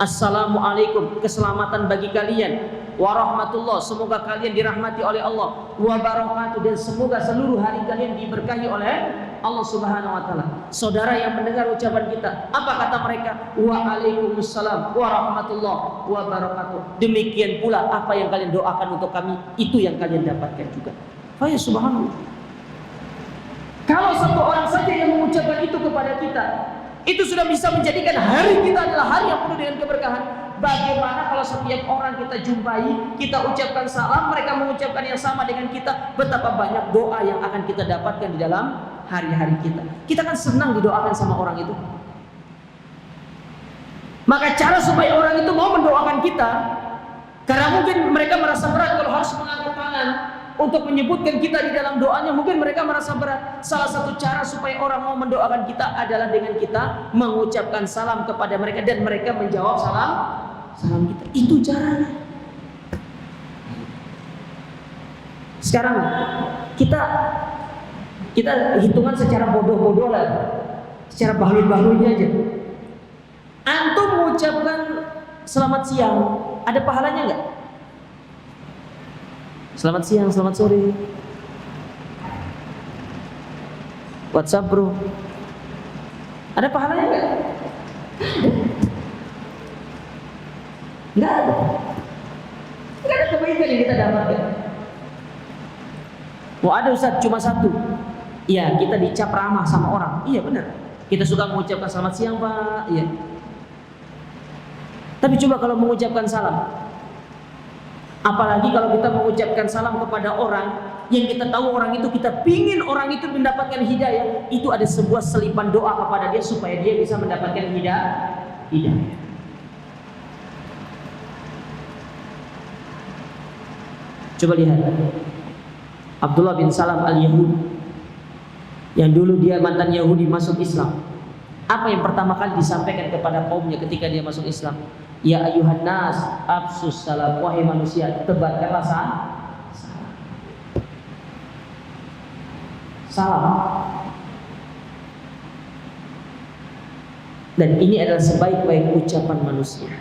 Assalamualaikum, keselamatan bagi kalian. Warahmatullah, semoga kalian dirahmati oleh Allah. Wabarakatuh, dan semoga seluruh hari kalian diberkahi oleh Allah Subhanahu wa taala. Saudara yang mendengar ucapan kita, apa kata mereka? Waalaikumsalam warahmatullahi wabarakatuh. Demikian pula apa yang kalian doakan untuk kami, itu yang kalian dapatkan juga. Ya subhanallah. Kalau satu orang saja yang mengucapkan itu kepada kita, itu sudah bisa menjadikan hari kita adalah hari yang penuh dengan keberkahan. Bagaimana kalau setiap orang kita jumpai, kita ucapkan salam, mereka mengucapkan yang sama dengan kita, betapa banyak doa yang akan kita dapatkan di dalam hari-hari kita. Kita kan senang didoakan sama orang itu. Maka cara supaya orang itu mau mendoakan kita, karena mungkin mereka merasa berat kalau harus mengangkat tangan untuk menyebutkan kita di dalam doanya, mungkin mereka merasa berat. Salah satu cara supaya orang mau mendoakan kita adalah dengan kita mengucapkan salam kepada mereka dan mereka menjawab salam kita. Itu caranya. Sekarang kita hitungan secara bodoh-bodoh lah, secara bahlul-bahlulnya aja. Antum mengucapkan selamat siang, ada pahalanya nggak? Selamat siang, selamat sore. WhatsApp bro, ada pahalanya nggak? Nggak ada. Nggak ada kebaikan yang kita dapatkan. Mau ada Ustaz cuma satu. Iya, kita dicap ramah sama orang. Iya benar. Kita suka mengucapkan selamat siang Pak. Iya. Tapi coba kalau mengucapkan salam. Apalagi kalau kita mengucapkan salam kepada orang yang kita tahu orang itu, kita pingin orang itu mendapatkan hidayah, itu ada sebuah selipan doa kepada dia supaya dia bisa mendapatkan hidayah. Coba lihat Abdullah bin Salam al-Yahudi, yang dulu dia mantan Yahudi masuk Islam. Apa yang pertama kali disampaikan kepada kaumnya ketika dia masuk Islam? Ya ayuhan nas, absus salam, wahai manusia, tebarkanlah salam. Dan ini adalah sebaik-baik ucapan manusia.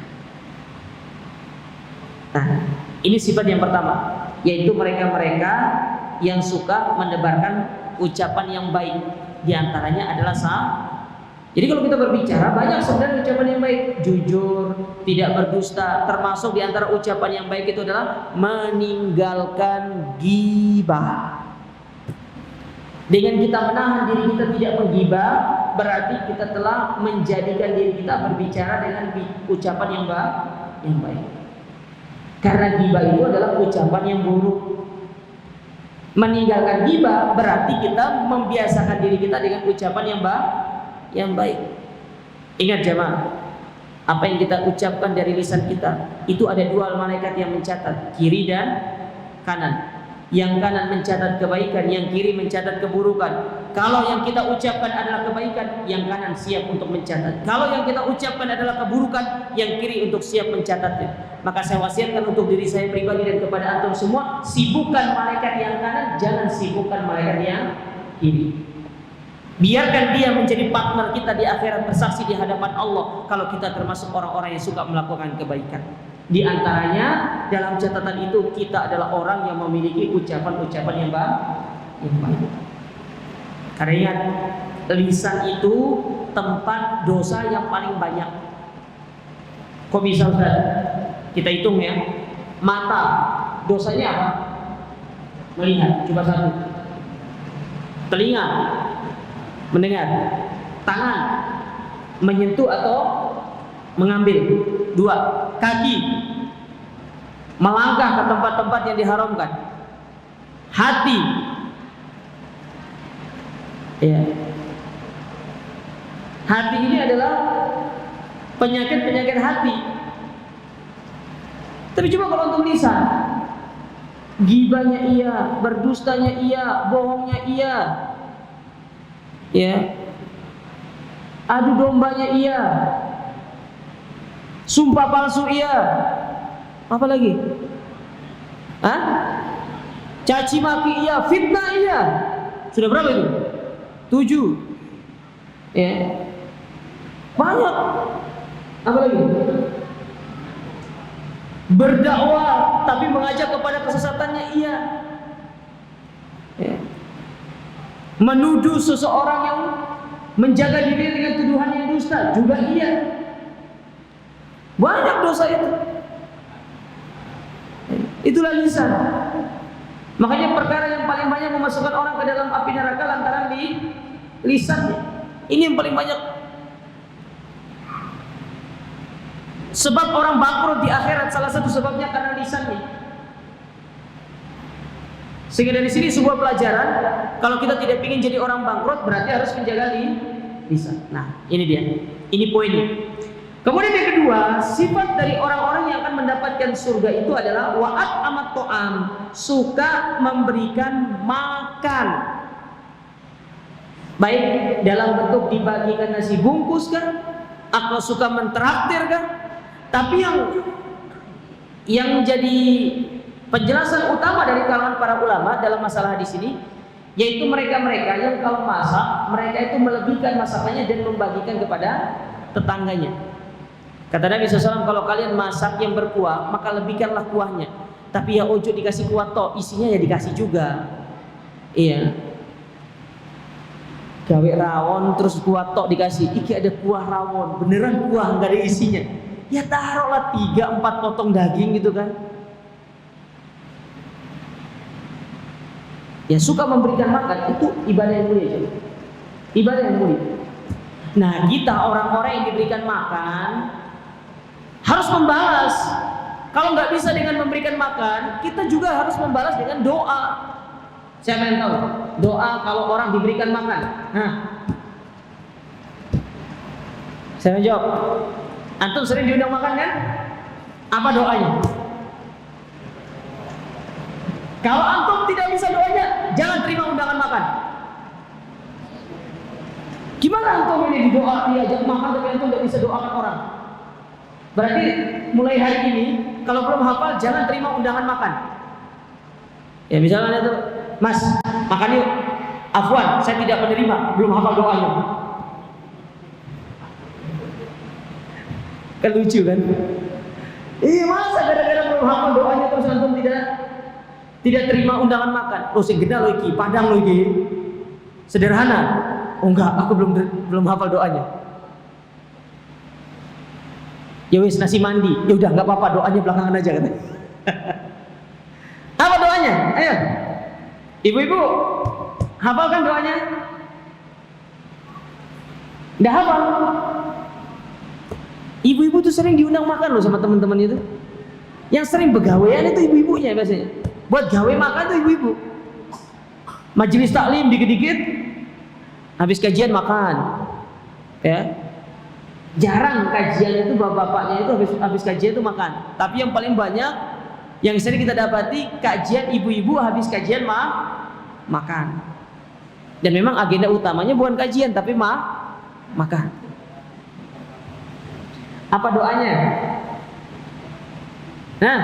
Nah, ini sifat yang pertama, yaitu mereka-mereka yang suka menebarkan ucapan yang baik. Di antaranya adalah salam. Jadi kalau kita berbicara, banyak sebenarnya ucapan yang baik. Jujur, tidak berdusta. Termasuk di antara ucapan yang baik itu adalah meninggalkan ghibah. Dengan kita menahan diri kita tidak menggibah, berarti kita telah menjadikan diri kita berbicara dengan ucapan yang baik. Karena ghibah itu adalah ucapan yang buruk. Meninggalkan ghibah berarti kita membiasakan diri kita dengan ucapan yang baik. Ingat jemaah, apa yang kita ucapkan dari lisan kita itu ada dua malaikat yang mencatat, kiri dan kanan. Yang kanan mencatat kebaikan, yang kiri mencatat keburukan. Kalau yang kita ucapkan adalah kebaikan, yang kanan siap untuk mencatat. Kalau yang kita ucapkan adalah keburukan, yang kiri untuk siap mencatatnya. Maka saya wasiatkan untuk diri saya pribadi dan kepada antum semua, sibukkan malaikat yang kanan, jangan sibukkan malaikat yang kiri. Biarkan dia menjadi partner kita di akhirat, bersaksi di hadapan Allah kalau kita termasuk orang-orang yang suka melakukan kebaikan. Di antaranya dalam catatan itu kita adalah orang yang memiliki ucapan-ucapan yang baik. Karena ingat, lisan itu tempat dosa yang paling banyak. Kok bisa Ustaz? Kita hitung ya. Mata, dosanya apa? Melihat, coba satu. Telinga, mendengar. Tangan, menyentuh atau mengambil. Dua, kaki, melangkah ke tempat-tempat yang diharamkan. Hati, ya. Hati ini adalah penyakit-penyakit hati. Tapi coba kalau untuk lisan, gibahnya iya, berdustanya iya, bohongnya iya, ya. adu dombanya iya, sumpah palsu iya, apa lagi? Hah? Caci maki iya, fitnah iya. Sudah berapa itu? 7. Ya. Banyak. Apa lagi? Berdakwah tapi mengajak kepada kesesatannya iya. Ya. Menuduh seseorang yang menjaga diri dengan tuduhan yang dusta juga iya. Banyak dosa itu. Itulah lisan. Makanya perkara yang paling banyak memasukkan orang ke dalam api neraka lantaran di lisannya. Ini yang paling banyak. Sebab orang bangkrut di akhirat salah satu sebabnya karena lisannya. Sehingga dari sini sebuah pelajaran, kalau kita tidak ingin jadi orang bangkrut berarti harus menjaga lisan. Nah, ini dia. Ini poinnya. Kemudian yang kedua, sifat dari orang-orang yang akan mendapatkan surga itu adalah wa'at amat to'am, suka memberikan makan. Baik dalam bentuk dibagikan nasi bungkus kan, atau suka mentraktir kan. Tapi yang jadi penjelasan utama dari kalangan para ulama dalam masalah di sini, yaitu mereka-mereka yang kalau masak, mereka itu melebihkan masakannya dan membagikan kepada tetangganya. Kata Nabi SAW, kalau kalian masak yang berkuah, maka lebihkanlah kuahnya. Tapi ya ojo dikasih kuah tok, isinya ya dikasih juga. Iya. Gawe rawon terus kuah tok dikasih. Iki ada kuah rawon, beneran kuah nggak ada isinya. Ya taruhlah 3-4 potong daging gitu kan. Ya suka memberikan makan itu ibadah yang mulia juga. Ibadah yang mulia. Nah kita orang-orang yang diberikan makan harus membalas. Kalau nggak bisa dengan memberikan makan, kita juga harus membalas dengan doa. Siapa yang tahu doa kalau orang diberikan makan? Nah, saya jawab. Antum sering diundang makan kan? Apa doanya? Kalau antum tidak bisa doanya, jangan terima undangan makan. Gimana antum ini didoa diajak makan tapi antum nggak bisa doakan orang? Berarti mulai hari ini kalau belum hafal jangan terima undangan makan. Ya misalnya tuh, Mas makan yuk. Afwan, saya tidak menerima, belum hafal doanya. Kan lucu kan? Iya masa gara-gara belum hafal doanya terus antum tidak terima undangan makan. Oh segeda lo iki, padang lo iki. Sederhana. Oh enggak, aku belum hafal doanya. Ya wis nasi mandi, ya udah nggak apa-apa doanya belakangan aja kan. Apa doanya? Ayo, ibu-ibu hafalkan doanya. Nggak hafal? Ibu-ibu tuh sering diundang makan loh sama teman-teman itu. Yang sering begawean itu ibu-ibunya biasanya. Buat gawe makan tuh ibu-ibu. Majelis taklim dikit-dikit, habis kajian makan, ya. Jarang kajian itu bapak-bapaknya itu habis kajian itu makan. Tapi yang paling banyak yang sering kita dapati kajian ibu-ibu habis kajian makan. Dan memang agenda utamanya bukan kajian tapi makan. Apa doanya? Nah,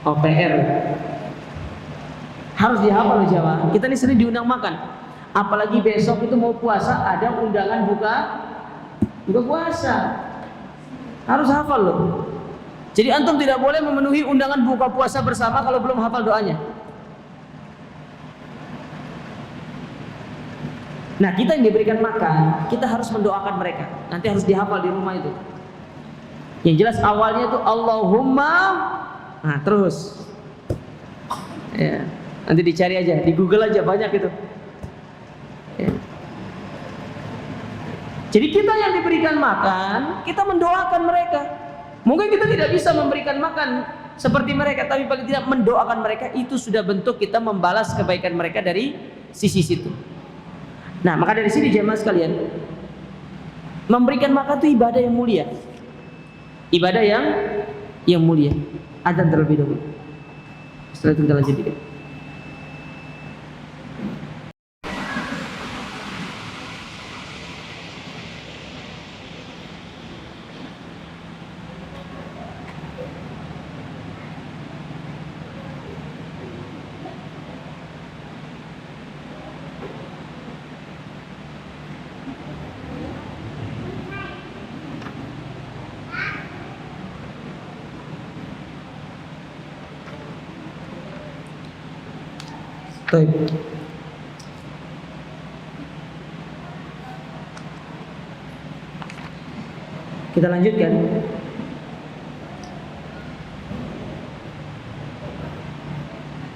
OPR harus dihafal loh Jawa. Kita ini sering diundang makan. Apalagi besok itu mau puasa ada undangan buka puasa. Harus hafal loh. Jadi antum tidak boleh memenuhi undangan buka puasa bersama kalau belum hafal doanya. Nah kita yang diberikan makan, kita harus mendoakan mereka. Nanti harus dihafal di rumah itu. Yang jelas awalnya itu Allahumma. Nah terus ya, nanti dicari aja, di Google aja banyak itu ya. Jadi kita yang diberikan makan, kita mendoakan mereka. Mungkin kita tidak bisa memberikan makan seperti mereka, tapi paling tidak mendoakan mereka, itu sudah bentuk kita membalas kebaikan mereka dari sisi situ. Nah maka dari sini jemaah sekalian, memberikan makan itu ibadah yang mulia. Ibadah yang mulia. Adzan terlebih dahulu. Setelah itu kita lanjutkan. Baik. Kita lanjutkan.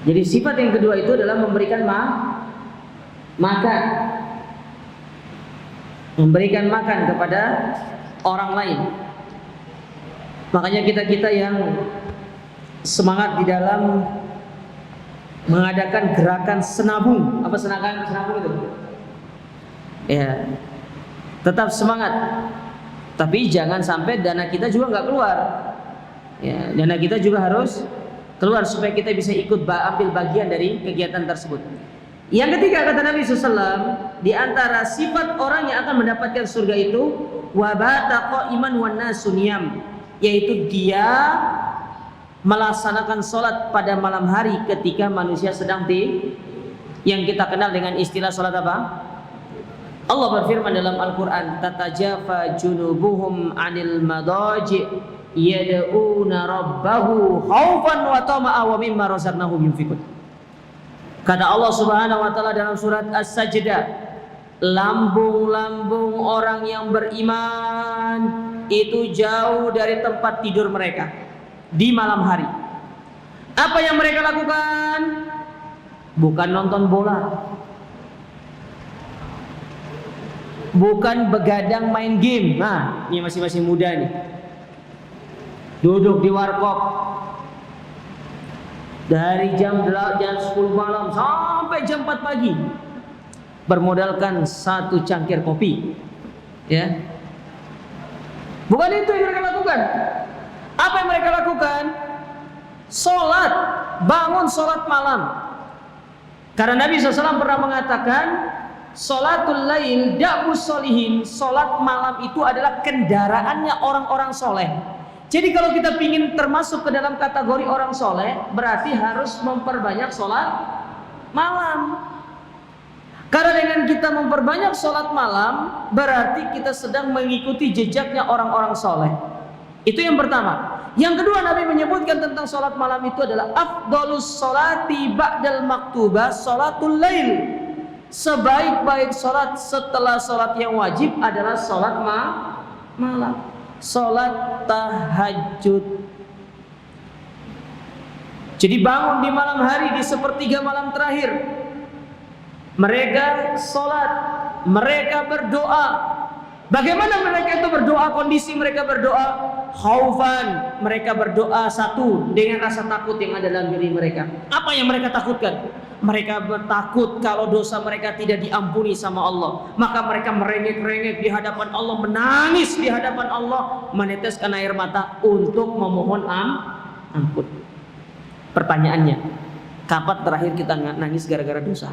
Jadi sifat yang kedua itu adalah memberikan makan. Memberikan makan kepada orang lain. Makanya kita yang semangat di dalam mengadakan gerakan senabung. Apa senabung itu? Ya, tetap semangat. Tapi jangan sampai dana kita juga nggak keluar. Ya, dana kita juga harus keluar supaya kita bisa ikut ambil bagian dari kegiatan tersebut. Yang ketiga kata Nabi SAW, di antara sifat orang yang akan mendapatkan surga itu wabata qa'iman wan nasu niyam, yaitu dia melaksanakan sholat pada malam hari ketika manusia sedang yang kita kenal dengan istilah sholat apa? Allah berfirman dalam Al-Quran, tatajafa junubuhum anil madaji yad'una rabbahu khaufan wa tama'a wa mimma razaqnahum yunfiqun. Kata Allah Subhanahu wa taala dalam surat As-Sajdah, lambung-lambung orang yang beriman itu jauh dari tempat tidur mereka di malam hari. Apa yang mereka lakukan? Bukan nonton bola, bukan begadang main game. Nah, ini masih muda nih. Duduk di warkop dari jam 10 malam sampai jam 4 pagi, bermodalkan 1 cangkir kopi. Ya, bukan itu yang mereka lakukan. Apa yang mereka lakukan? Sholat, bangun sholat malam. Karena Nabi SAW pernah mengatakan, sholatul lail da'bus sholihin, sholat malam itu adalah kendaraannya orang-orang soleh. Jadi kalau kita ingin termasuk ke dalam kategori orang soleh, berarti harus memperbanyak sholat malam. Karena dengan kita memperbanyak sholat malam, berarti kita sedang mengikuti jejaknya orang-orang soleh. Itu yang pertama. Yang kedua, Nabi menyebutkan tentang sholat malam itu adalah afdolus sholati ba'dal maktubah sholatul lail. Sebaik-baik sholat setelah sholat yang wajib adalah sholat malam, sholat tahajud. Jadi bangun di malam hari, di sepertiga malam terakhir, mereka sholat, mereka berdoa. Bagaimana mereka itu berdoa? Kondisi mereka berdoa khaufan, mereka berdoa satu dengan rasa takut yang ada dalam diri mereka. Apa yang mereka takutkan? Mereka takut kalau dosa mereka tidak diampuni sama Allah. Maka mereka merengek-rengek di hadapan Allah, menangis di hadapan Allah, meneteskan air mata untuk memohon ampun. Pertanyaannya, kapan terakhir kita nangis gara-gara dosa?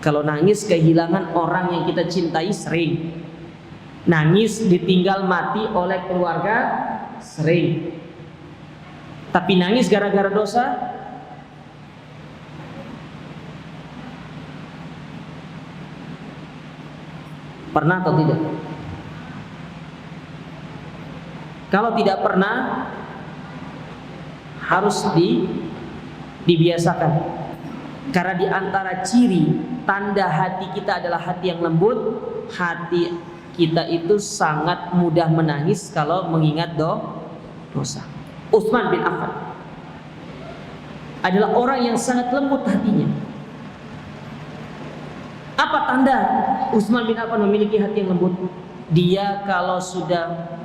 Kalau nangis kehilangan orang yang kita cintai sering. Nangis ditinggal mati oleh keluarga sering. Tapi nangis gara-gara dosa, pernah atau tidak? Kalau tidak pernah, harus dibiasakan. Karena di antara ciri tanda hati kita adalah hati yang lembut, hati kita itu sangat mudah menangis kalau mengingat dosa. Utsman bin Affan adalah orang yang sangat lembut hatinya. Apa tanda Utsman bin Affan memiliki hati yang lembut? Dia kalau sudah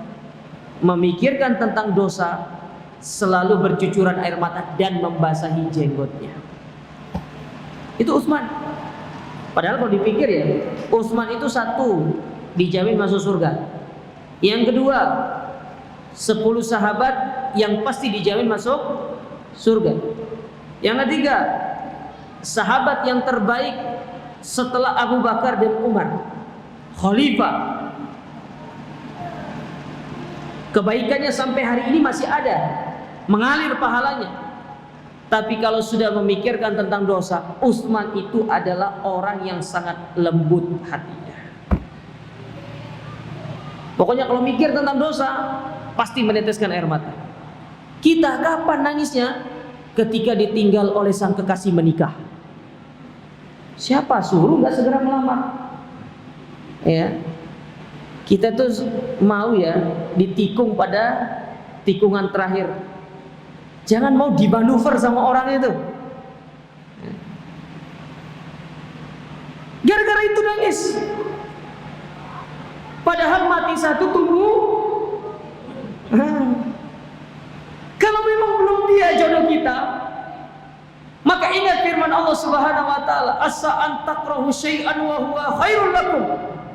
memikirkan tentang dosa selalu bercucuran air mata dan membasahi jenggotnya. Itu Utsman. Padahal kalau dipikir ya, Utsman itu satu, dijamin masuk surga. Yang kedua, 10 sahabat yang pasti dijamin masuk surga. Yang ketiga, sahabat yang terbaik setelah Abu Bakar dan Umar, khalifah. Kebaikannya sampai hari ini masih ada, mengalir pahalanya. Tapi kalau sudah memikirkan tentang dosa, Utsman itu adalah orang yang sangat lembut hatinya. Pokoknya kalau mikir tentang dosa, pasti meneteskan air mata. Kita kapan nangisnya? ketika ditinggal oleh sang kekasih menikah? Siapa suruh nggak segera melamar? Ya, kita tuh mau ya ditikung pada tikungan terakhir. Jangan mau dimanuver sama orang itu. Gara-gara itu nangis. Padahal mati satu tumbuh. Kalau memang belum dia jodoh kita, maka ingat firman Allah Subhanahu wa taala, asa an takrahu syai'an wa huwa khairul lakum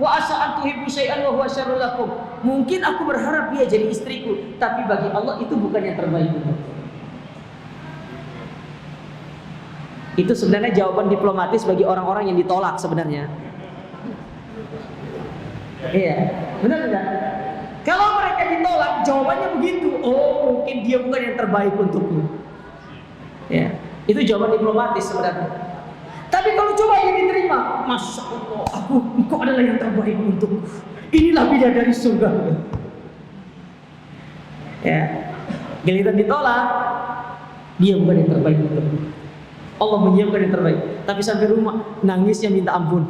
wa asa an tuhibbu syai'an wa huwa syarrul lakum. Mungkin aku berharap dia jadi istriku, tapi bagi Allah itu bukan yang terbaik untukku. Itu sebenarnya jawaban diplomatis bagi orang-orang yang ditolak sebenarnya. Iya, benar tidak? Kalau mereka ditolak, jawabannya begitu. Oh, mungkin dia bukan yang terbaik untukku. Ya, itu jawaban diplomatis sebenarnya. Tapi kalau coba dia diterima, Masya Allah, engkau adalah yang terbaik untukku. Inilah bidadari surga. Ya, giliran ditolak, dia bukan yang terbaik untukku. Allah menyiapkan yang terbaik, tapi sampai rumah nangisnya minta ampun.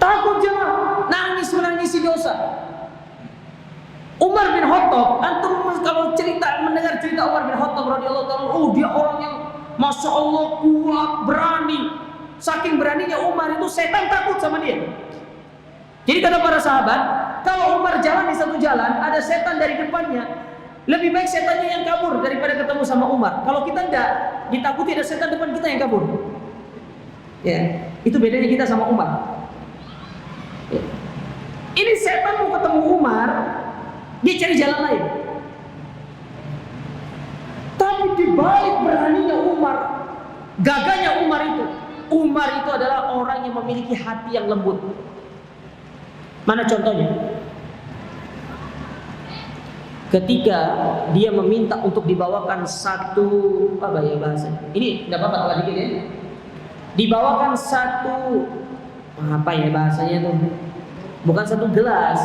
Takut jangan menangisi dosa. Umar bin Khattab, antum kalau mendengar cerita Umar bin Khattab radhiyallahu taala, oh dia orang yang Masya Allah kuat, berani. Saking beraninya Umar itu setan takut sama dia. Jadi kata para sahabat, kalau Umar jalan di satu jalan, ada setan dari depannya, lebih baik setannya yang kabur daripada ketemu sama Umar. Kalau kita enggak, ditakuti ada setan depan kita yang kabur. Ya, itu bedanya kita sama Umar. Ya. Ini setan mau ketemu Umar, dia cari jalan lain. Tapi di balik beraninya Umar, gagahnya Umar itu adalah orang yang memiliki hati yang lembut. Mana contohnya? Ketika dia meminta untuk dibawakan satu bahasanya? Ini enggak apa-apa kalau dikit ya. Dibawakan satu bahasanya itu? Bukan satu gelas.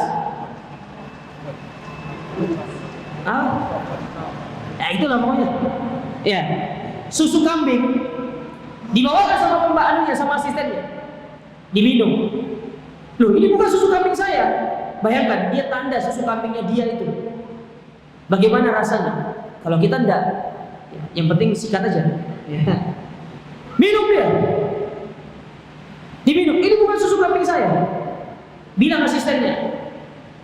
Ya itulah pokoknya. Ya, susu kambing dibawakan sama pembak anunya, sama asistennya. Diminum. Loh, ini bukan susu kambing saya. Bayangkan, dia tanda susu kambingnya dia itu. Bagaimana rasanya? Kalau kita enggak, yang penting sikat aja. Minum dia. Diminum. Ini bukan susu kambing saya. Bilang asistennya,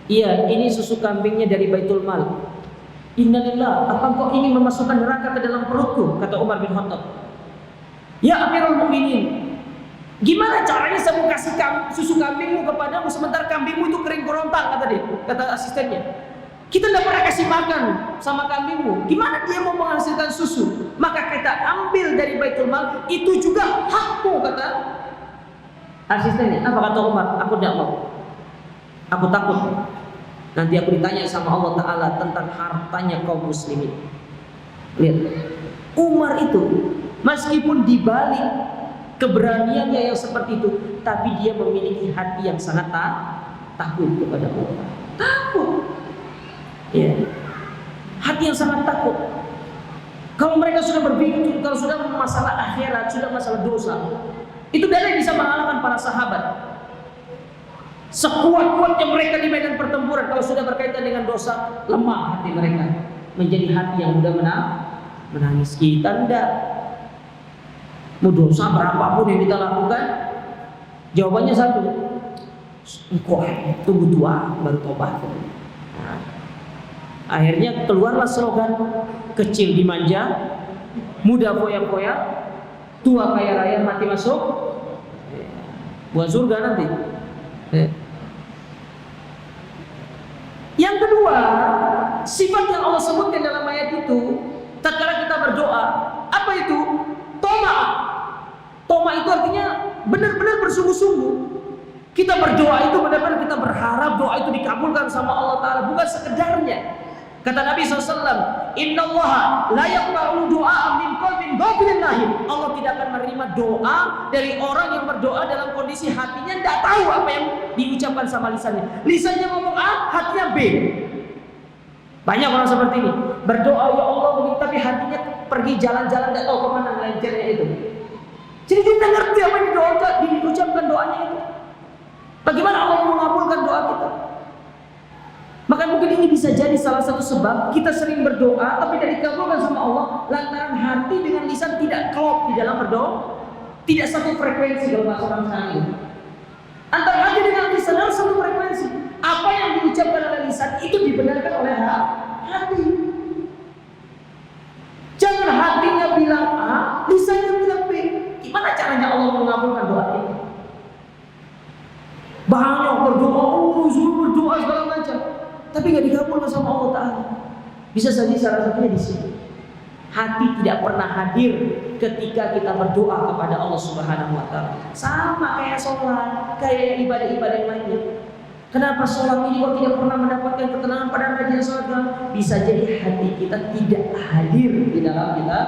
iya, ini susu kambingnya dari Baitul Mal. Innalillah, apa kau ingin memasukkan neraka ke dalam perutku? Kata Umar bin Khattab. Ya Amirul Mukminin, gimana caranya saya mau kasih susu kambingmu kepadamu sementara kambingmu itu kering kerontang, kata dia, kata asistennya. Kita tidak pernah kasih makan sama kambingmu. Gimana dia mau menghasilkan susu? Maka kita ambil dari Baitul Mal, itu juga hakmu, kata asistennya. Apa kata Umar? Aku tidak mau. Aku takut nanti aku ditanya sama Allah Ta'ala tentang hartanya kaum muslimin. Lihat, Umar itu meskipun dibalik keberaniannya yang seperti itu, tapi dia memiliki hati yang sangat takut kepada Allah. Takut. Ya, hati yang sangat takut. Kalau mereka sudah berpikir, kalau sudah masalah akhirat, sudah masalah dosa, itu dari bisa mengalahkan para sahabat. Sekuat-kuatnya mereka di medan pertempuran, kalau sudah berkaitan dengan dosa, lemah hati mereka, menjadi hati yang mudah menangis. Kita enggak. Mau dosa berapapun yang kita lakukan, jawabannya satu, engkau tunggu tua baru tobat. Akhirnya keluarlah slogan, kecil dimanja, muda foya-foya, tua kaya raya, mati masuk buat surga nanti. Yang kedua, sifat yang Allah sebutkan dalam ayat itu, tatkala kita berdoa, apa itu? Toma. Toma itu artinya benar-benar bersungguh-sungguh. Kita berdoa itu benar-benar kita berharap doa itu dikabulkan sama Allah Ta'ala, bukan sekedarnya. Kata Nabi SAW, Innallaha la yaqbalu du'a min qalbin ghafilin lahim. Allah tidak akan menerima doa dari orang yang berdoa dalam kondisi hatinya tidak tahu apa yang diucapkan sama lisannya. Lisannya ngomong A, hatinya B. Banyak orang seperti ini, berdoa ya Allah begitu, tapi hatinya pergi jalan-jalan tidak tahu kemana melencengnya itu. Jadi kita ngerti apa yang diucapkan doanya itu. Bagaimana Allah mengabulkan doa kita? Maka mungkin ini bisa jadi salah satu sebab kita sering berdoa tapi tidak dikabulkan sama Allah lantaran hati dengan lisan tidak klop di dalam berdoa, tidak satu frekuensi kalau bahasa orang sekarang ini. Antara hati dengan lisan harus satu frekuensi. Apa yang diucapkan oleh lisan itu dibenarkan oleh hati. Jangan hatinya bilang A, lisannya bilang B. Gimana caranya Allah mengabulkan doa ini? Banyak berdoa, suruh berdoa segala macam, tapi nggak dikabulkan sama Allah Taala. Bisa saja salah satunya di sini. Hati tidak pernah hadir ketika kita berdoa kepada Allah Subhanahu Wa Taala. Sama kayak sholat, kayak ibadah-ibadah yang lainnya. Kenapa sholat ini kok tidak pernah mendapatkan ketenangan pada rajin sholat? Bisa jadi hati kita tidak hadir di dalam kita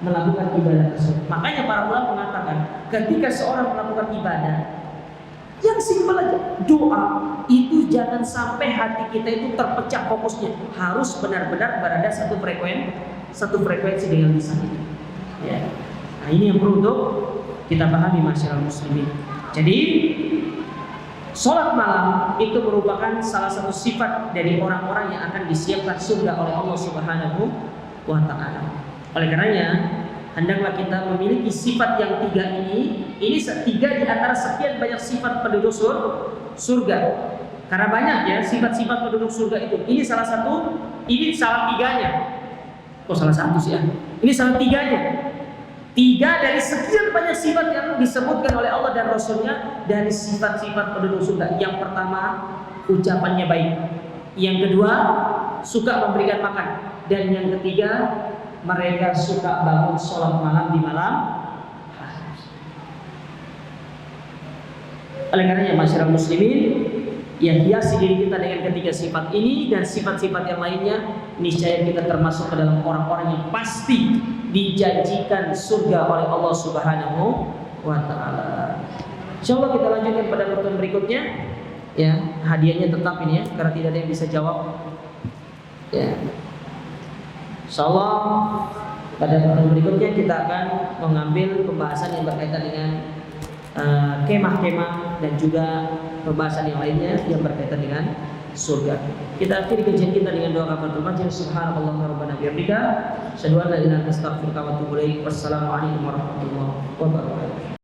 melakukan ibadah tersebut. Makanya para ulama mengatakan, ketika seorang melakukan ibadah yang simpel aja, doa itu jangan sampai hati kita itu terpecah fokusnya, harus benar-benar berada satu frekuensi dengan lisan itu. Ya. Nah ini yang perlu untuk kita pahami masyarakat muslimin. Jadi sholat malam itu merupakan salah satu sifat dari orang-orang yang akan disiapkan surga oleh Allah Subhanahu wa Ta'ala. Oleh karenanya hendaklah kita memiliki sifat yang tiga ini. Ini tiga di antara sekian banyak sifat penduduk surga. Karena banyak ya sifat-sifat penduduk surga itu. Ini salah satu, ini salah tiganya. Oh salah satu sih ya. Ini salah tiganya. Tiga dari sekian banyak sifat yang disebutkan oleh Allah dan Rasulnya dari sifat-sifat penduduk surga. Yang pertama, ucapannya baik. Yang kedua, suka memberikan makan. Dan yang ketiga, mereka suka bangun sholat malam di malam hari. Oleh karenanya masyarakat muslimin, yang hiasi diri kita dengan ketiga sifat ini dan sifat-sifat yang lainnya, niscaya kita termasuk ke dalam orang-orang yang pasti dijanjikan surga oleh Allah Subhanahu wa Ta'ala. Insyaallah kita lanjutkan pada pertemuan berikutnya. Ya, hadiahnya tetap ini ya, karena tidak ada yang bisa jawab. Ya. Insyaallah pada pertemuan berikutnya kita akan mengambil pembahasan yang berkaitan dengan kemah-kemah dan juga pembahasan yang lainnya yang berkaitan dengan surga. Kita akhiri kajian kita dengan doa kafaratul majlis. Subhanallah rabbana bihamdika, asyhadu an la ilaha illa anta astaghfiruka wa atubu ilaik. Wassalamualaikum warahmatullahi wabarakatuh.